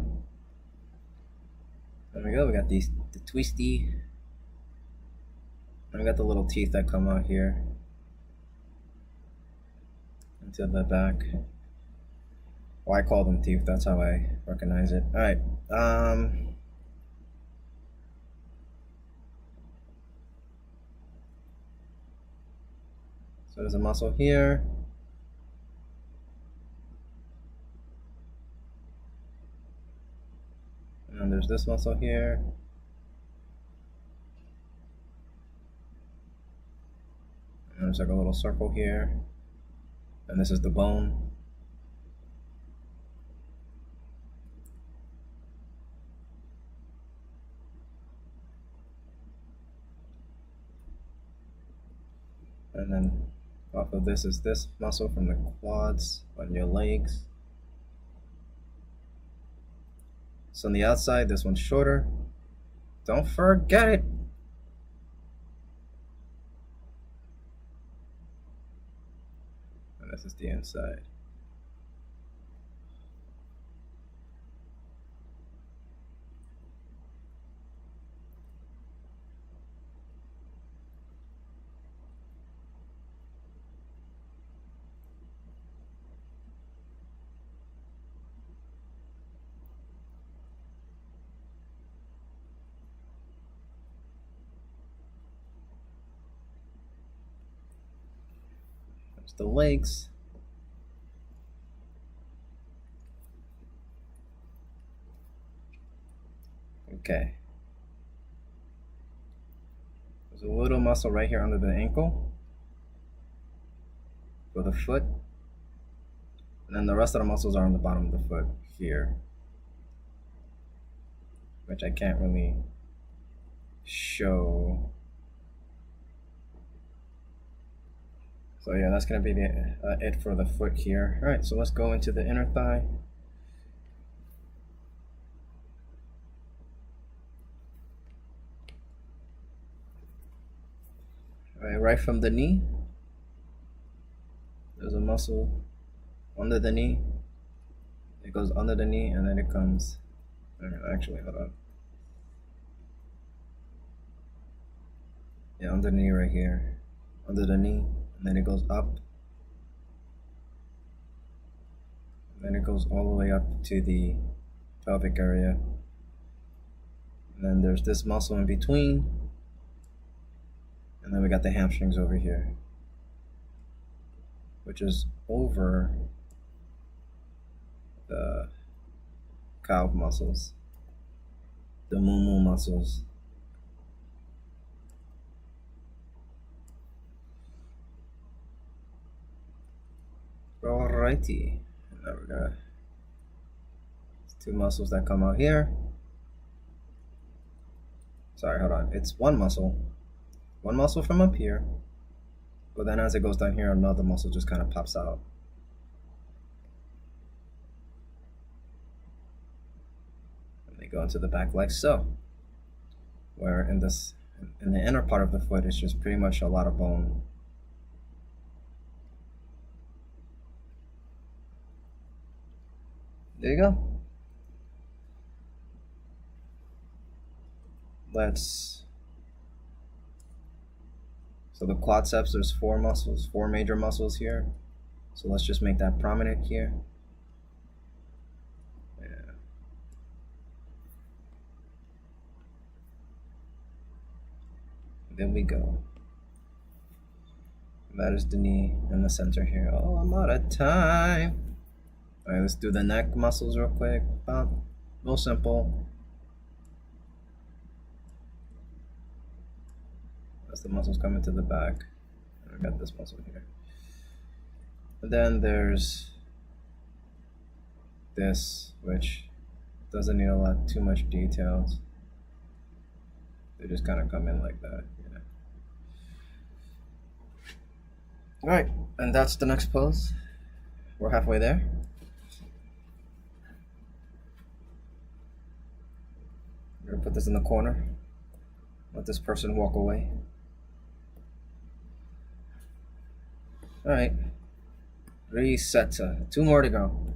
There we go, we got the twisty. And we got the little teeth that come out here into the back. Well, I call them teeth, that's how I recognize it. Alright, so there's a muscle here. And there's this muscle here. And there's like a little circle here. And this is the bone. And then off of this is this muscle from the quads on your legs. So on the outside, this one's shorter. Don't forget it. And this is the inside. The legs. Okay. There's a little muscle right here under the ankle for the foot. And then the rest of the muscles are on the bottom of the foot here, which I can't really show. So yeah, that's gonna be it for the foot here. All right, so let's go into the inner thigh. All right, right from the knee, there's a muscle under the knee. It goes under the knee and then it comes. Actually, hold on. Yeah, under the knee right here, under the knee. And then it goes up. And then it goes all the way up to the pelvic area. And then there's this muscle in between. And then we got the hamstrings over here, which is over the calf muscles, the moo muscles. Alrighty, now we got two muscles that come out here. Sorry, hold on. It's one muscle from up here, but then as it goes down here, another muscle just kind of pops out. And they go into the back like so. Where in the inner part of the foot, it's just pretty much a lot of bone. There you go. So the quadriceps, there's four major muscles here. So let's just make that prominent here. Yeah. There we go. That is the knee in the center here. Oh, I'm out of time. Alright, let's do the neck muscles real quick. Real simple. As the muscles coming to the back. I got this muscle here. And then there's this, which doesn't need too much details. They just kind of come in like that. Yeah. All right, and that's the next pose. We're halfway there. We're gonna put this in the corner. Let this person walk away. All right. Reset. 2 more to go.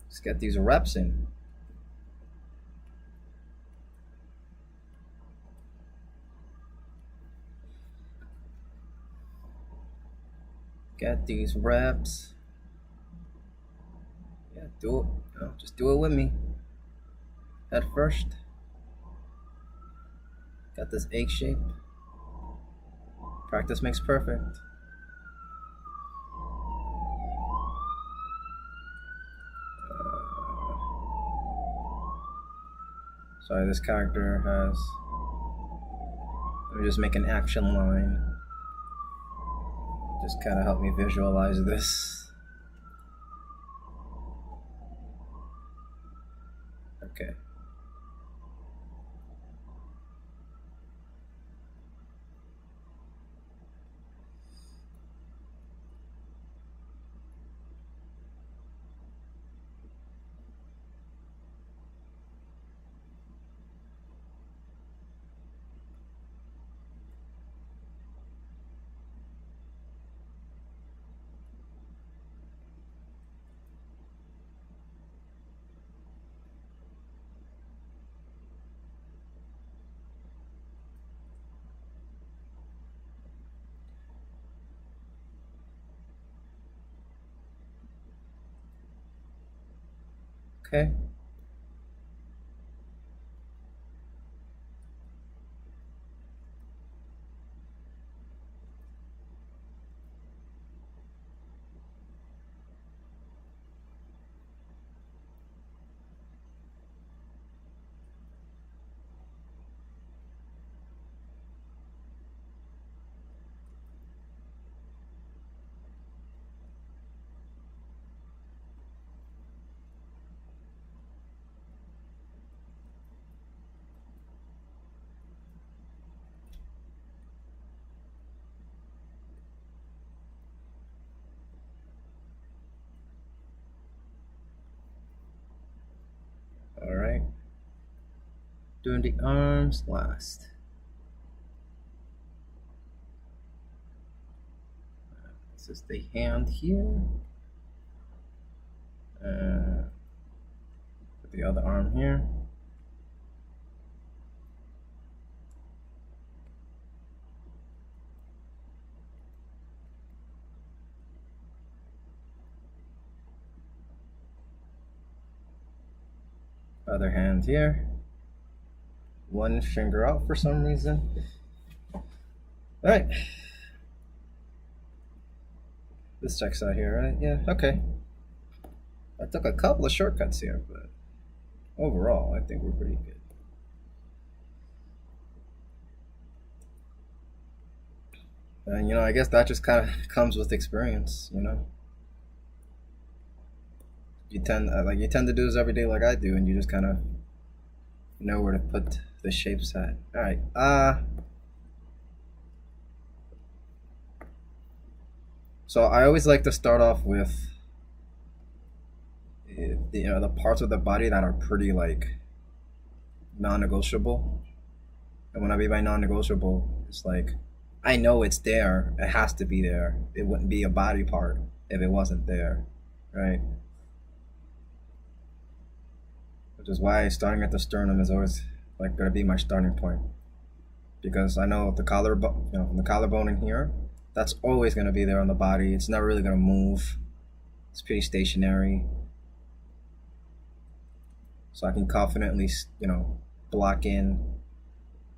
Let's get these reps in. Get these reps. Yeah, do it. You know, just do it with me. Head first. Got this egg shape. Practice makes perfect. Sorry, this character has. Let me just make an action line. Just kind of help me visualize this. Okay. Okay. All right. Doing the arms last. This is the hand here. Put the other arm here. Other hand here. One finger out for some reason. All right. This checks out here, right? Yeah, okay. I took a couple of shortcuts here, but overall, I think we're pretty good. And, you know, I guess that just kind of comes with experience, you know? You tend to do this every day like I do, and you just kind of know where to put the shapes at. All right. So I always like to start off with the parts of the body that are pretty like non-negotiable. And when I mean by non-negotiable, it's like I know it's there. It has to be there. It wouldn't be a body part if it wasn't there, right? Which is why starting at the sternum is always like gonna be my starting point, because I know the collarbone, from the collarbone in here, that's always gonna be there on the body. It's never really gonna move. It's pretty stationary. So I can confidently, block in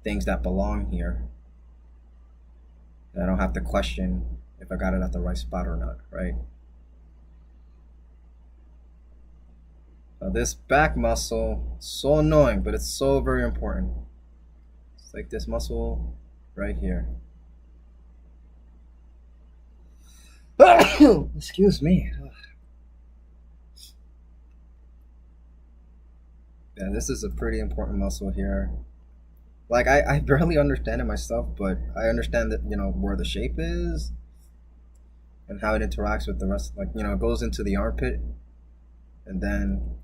things that belong here. And I don't have to question if I got it at the right spot or not, right? Now this back muscle, so annoying, but it's so very important. It's like this muscle right here. Excuse me. Yeah, this is a pretty important muscle here. Like I barely understand it myself, but I understand that, where the shape is and how it interacts with the rest. Like, it goes into the armpit, and then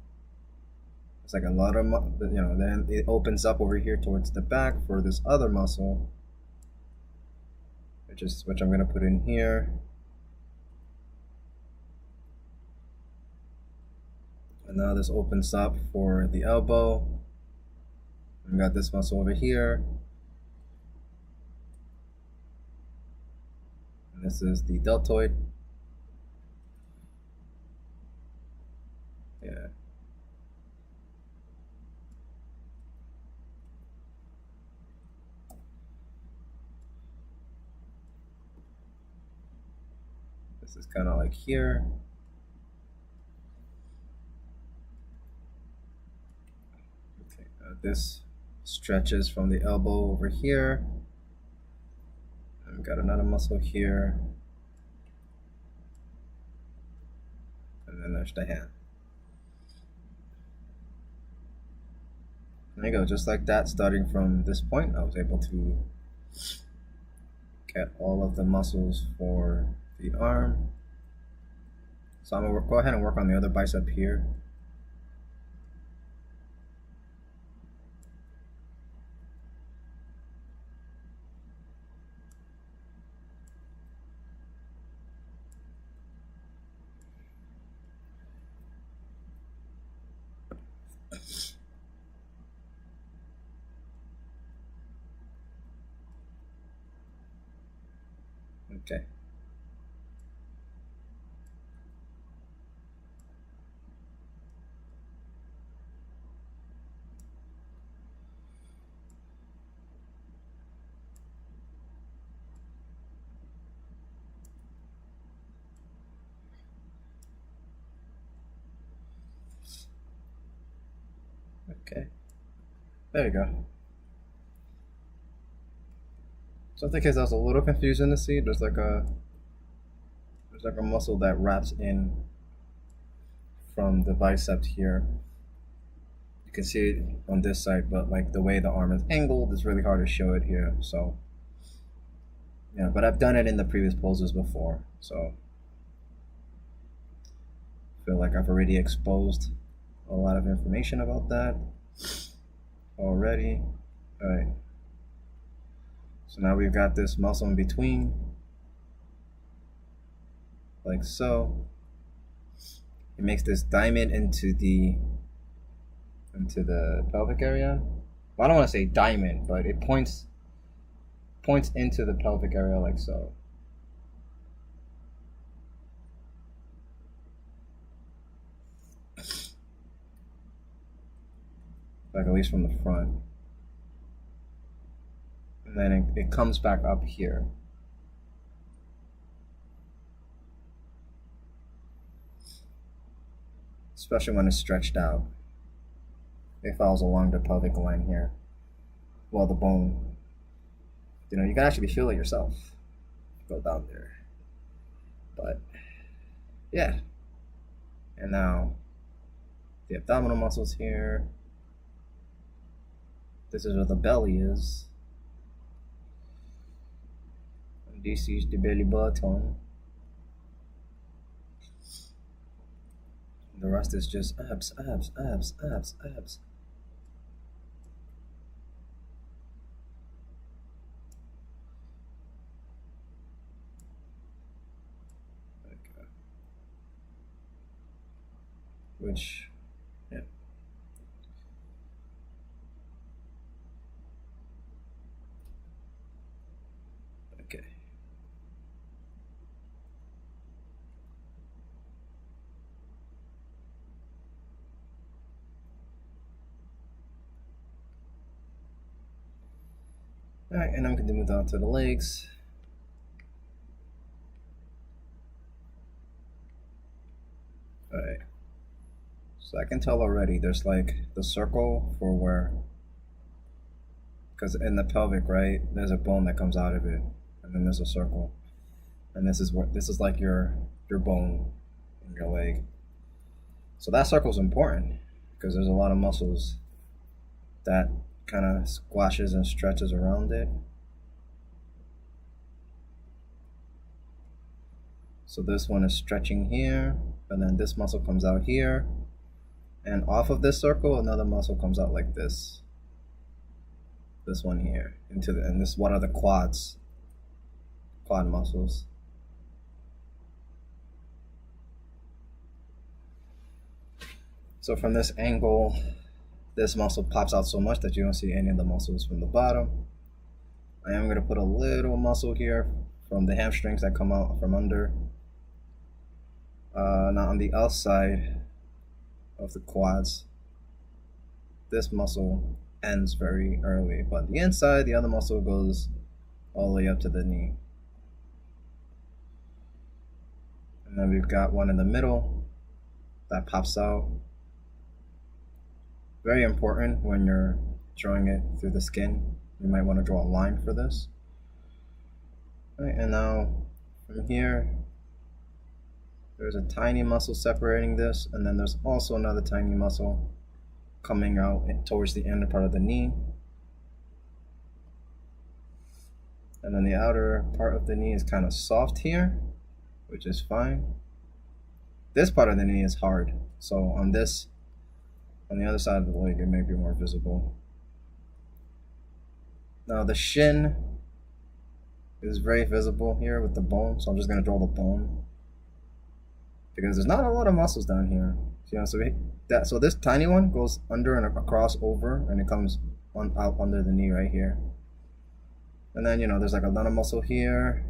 it's like a lot of, then it opens up over here towards the back for this other muscle, which I'm gonna put in here. And now this opens up for the elbow. We got this muscle over here. And this is the deltoid. Yeah. This is kind of like here. Okay, this stretches from the elbow over here. And we got another muscle here. And then there's the hand. There you go, just like that, starting from this point, I was able to get all of the muscles for the arm. So I'm gonna go ahead and work on the other bicep here. Okay. Okay. There you go. Just in case I was a little confusing to see, there's like a muscle that wraps in from the bicep here. You can see it on this side, but like the way the arm is angled, it's really hard to show it here. So yeah, but I've done it in the previous poses before, so I feel like I've already exposed a lot of information about that already. All right. So now we've got this muscle in between, like so. It makes this diamond into the pelvic area. Well, I don't want to say diamond, but it points into the pelvic area like so. Like at least from the front. And then it comes back up here. Especially when it's stretched out. It falls along the pelvic line here. Well, the bone. You can actually feel it yourself. Go down there. But yeah. And now the abdominal muscles here. This is where the belly is. And this is the belly button. The rest is just abs, abs, abs, abs, abs. Okay. Which, yeah. Okay. Alright, and I'm going to move on to the legs. Alright. So I can tell already there's like the circle for where, because in the pelvic, right, there's a bone that comes out of it, and then there's a circle. And this is like your bone in your leg. So that circle is important because there's a lot of muscles that kind of squashes and stretches around it. So this one is stretching here, and then this muscle comes out here, and off of this circle another muscle comes out like this. This one here into the, and this, what are the quad muscles. So from this angle, this muscle pops out so much that you don't see any of the muscles from the bottom. I am going to put a little muscle here from the hamstrings that come out from under. Now on the outside of the quads, this muscle ends very early, but the inside, the other muscle goes all the way up to the knee. And then we've got one in the middle that pops out. Very important when you're drawing it through the skin. You might want to draw a line for this. All right, and now from here, there's a tiny muscle separating this, and then there's also another tiny muscle coming out towards the inner part of the knee. And then the outer part of the knee is kind of soft here, which is fine. This part of the knee is hard, so on the other side of the leg, it may be more visible. Now the shin is very visible here with the bone, so I'm just going to draw the bone, because there's not a lot of muscles down here. You know, so this tiny one goes under and across over, and it comes out under the knee right here. And then, you know, there's like another muscle here,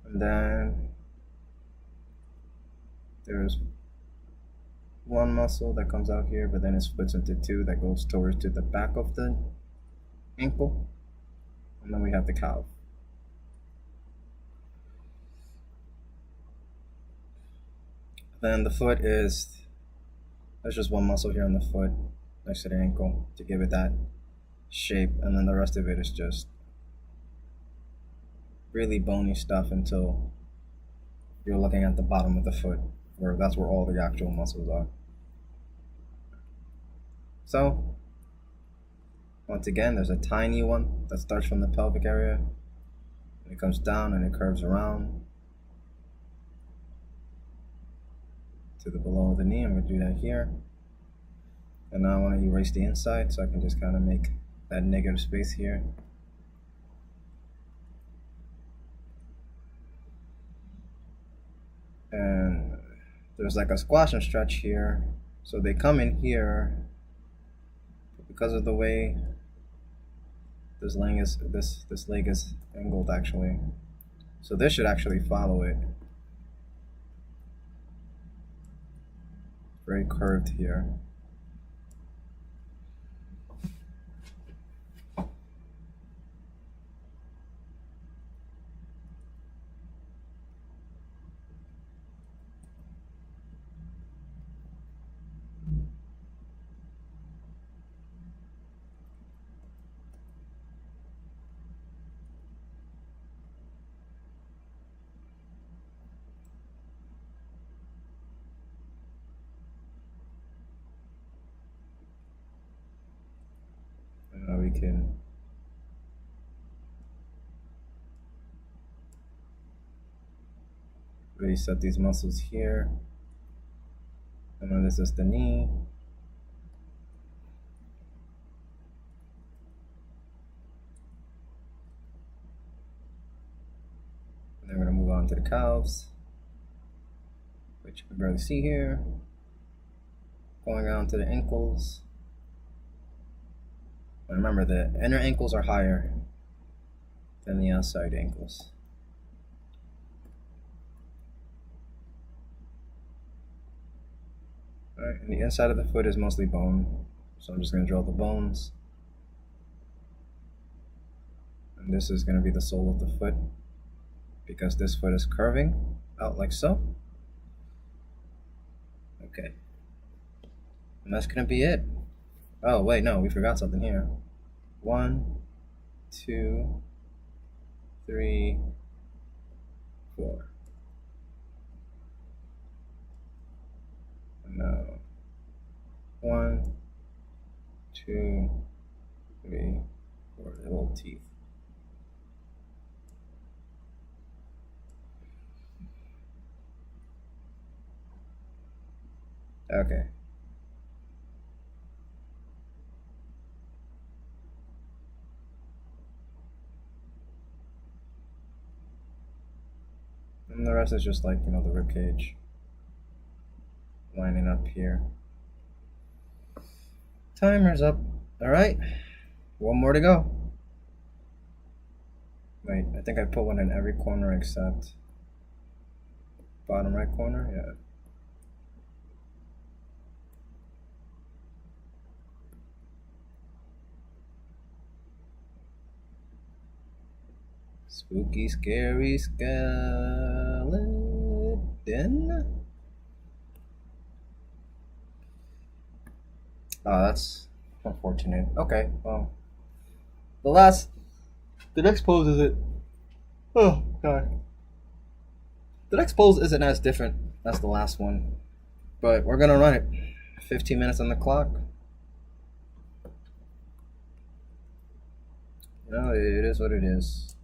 and then there's one muscle that comes out here, but then it splits into two that goes towards to the back of the ankle, and then we have the calf. Then the foot there's just one muscle here on the foot next to the ankle to give it that shape, and then the rest of it is just really bony stuff until you're looking at the bottom of the foot, where that's where all the actual muscles are. So once again, there's a tiny one that starts from the pelvic area, and it comes down and it curves around to the below of the knee. I'm going to do that here. And now I want to erase the inside, so I can just kind of make that negative space here. And there's like a squash and stretch here, so they come in here, but because of the way this leg is angled actually, so this should actually follow it. Very curved here. We can reset these muscles here, and then this is the knee. And then we're going to move on to the calves, which you can barely see here, going down to the ankles. And remember, the inner ankles are higher than the outside ankles. Alright, and the inside of the foot is mostly bone, so I'm just going to draw the bones. And this is going to be the sole of the foot, because this foot is curving out like so. Okay. And that's going to be it. Oh, wait, no, we forgot something here. 1, 2, 3, 4. No. 1, 2, 3, 4. The little teeth. Okay. And the rest is just like, you know, the rib cage lining up here. Timer's up. All right. One more to go. Wait, I think I put one in every corner except bottom right corner. Yeah. Spooky, scary skeleton. Oh, that's unfortunate. Okay, well, the next pose isn't. Oh god, the next pose isn't as different as the last one, but we're gonna run it. 15 minutes on the clock. You know, it is what it is.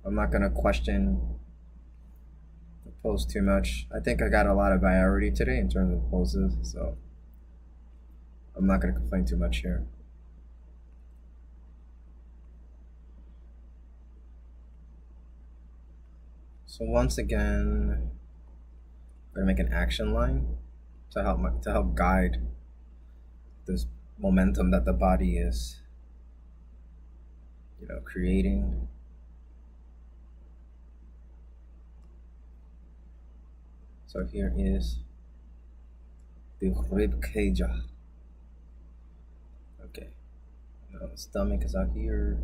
I'm not gonna question the pose too much. I think I got a lot of variety today in terms of poses, so I'm not gonna complain too much here. So once again, I'm gonna make an action line to help guide this momentum that the body is, you know, creating. So here is the rib cage. Okay, now the stomach is out here.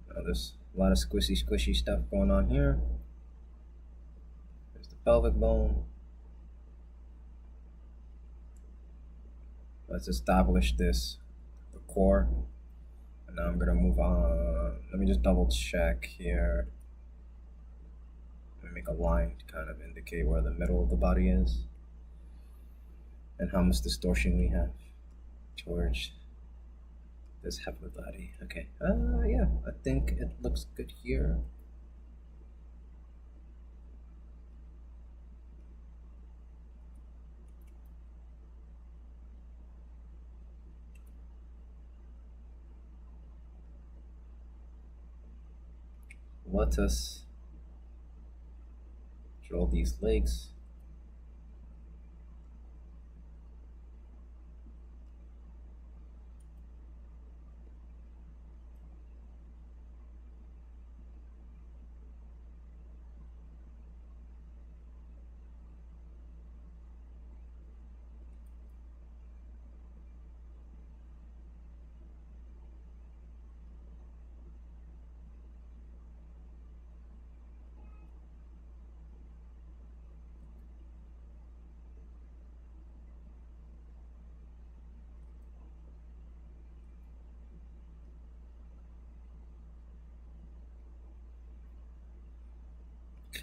Now there's a lot of squishy stuff going on here. There's the pelvic bone. Let's establish this, the core. And now I'm gonna move on. Let me just double check here. Make a line to kind of indicate where the middle of the body is and how much distortion we have towards this half of the body. Okay, yeah, I think it looks good here. Let us draw these legs.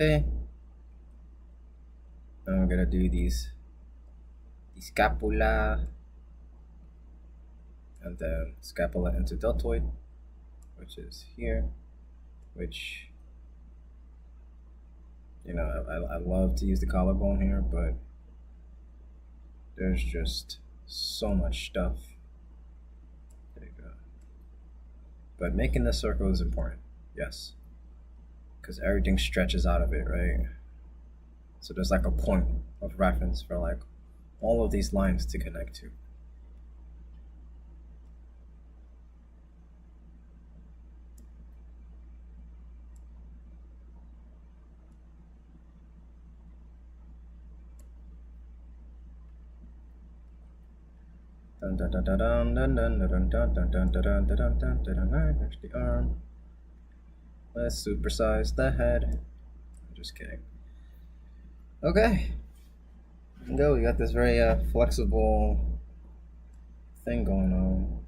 Okay. Now I'm gonna do the scapula and then scapula into deltoid, which is here, which, you know, I love to use the collarbone here, but there's just so much stuff. There you go. But making the circle is important, yes, because everything stretches out of it, right? So there's like a point of reference for like all of these lines to connect to. There's the arm. Let's supersize the head. I'm just kidding. Okay. Go. We got this very flexible thing going on.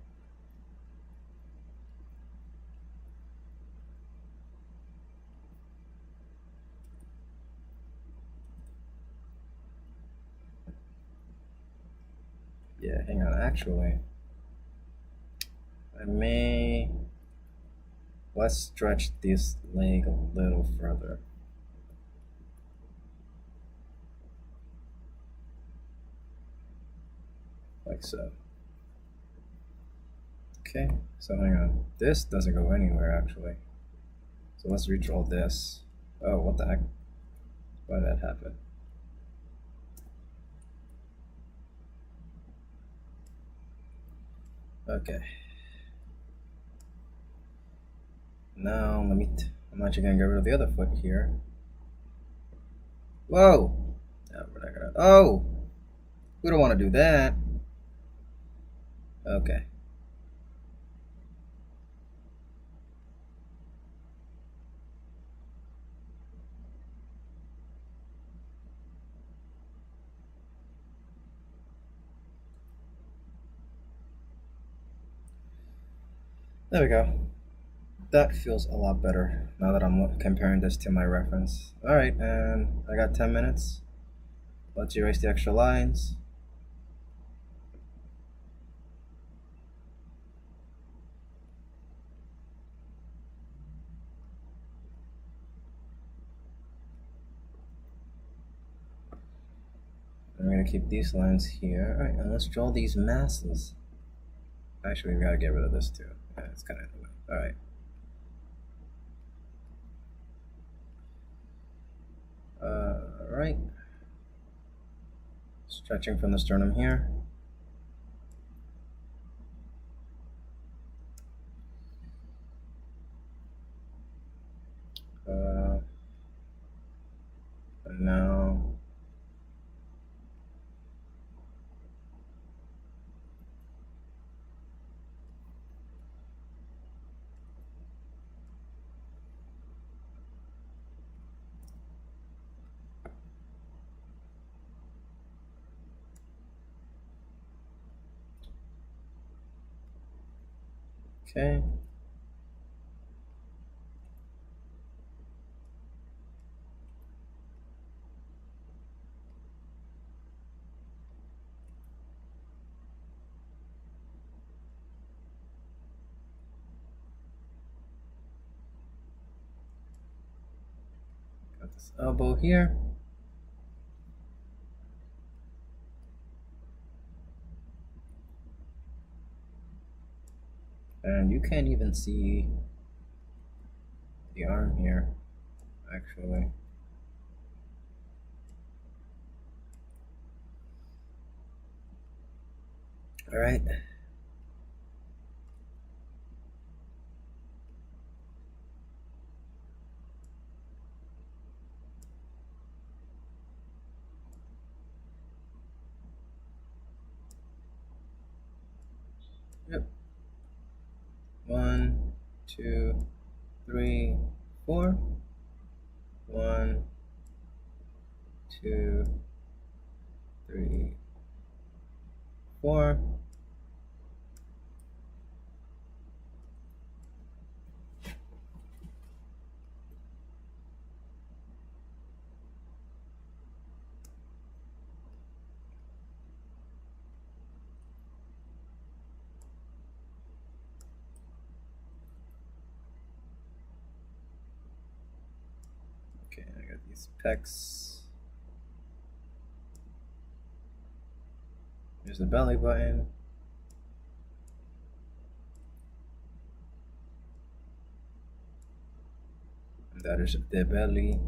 Yeah, hang on. Actually, let's stretch this leg a little further. Like so. Okay, so hang on. This doesn't go anywhere actually. So let's redraw this. Oh, what the heck? Why did that happen? Okay. Now I'm actually gonna get rid of the other foot here. Whoa! No, we're not gonna. Oh! We don't want to do that. Okay. There we go. That feels a lot better now that I'm comparing this to my reference. Alright, and I got 10 minutes. Let's erase the extra lines. I'm going to keep these lines here. Alright, and let's draw these masses. Actually, we gotta get rid of this too. Yeah, it's kind of in the way. Alright. Alright. Stretching from the sternum here. And now okay. Got this elbow here. And you can't even see the arm here, actually. Alright. Yep. 1, 2, 3, 4. 1, 2, 3, 4. Okay, I got these pecs. Here's the belly button. And that is the belly.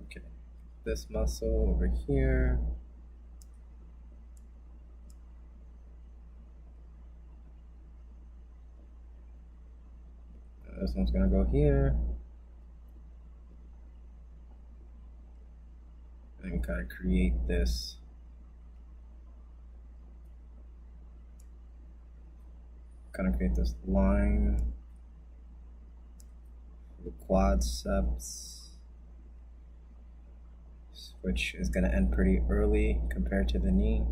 Okay, this muscle over here. This one's gonna go here. And kind of create this Gonna create this line for the quadriceps, which is gonna end pretty early compared to the knee.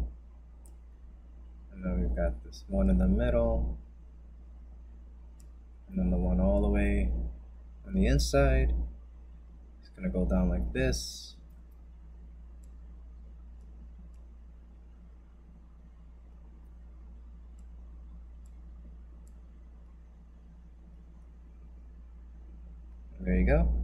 And then we've got this one in the middle, and then the one all the way on the inside. It's gonna go down like this. There you go.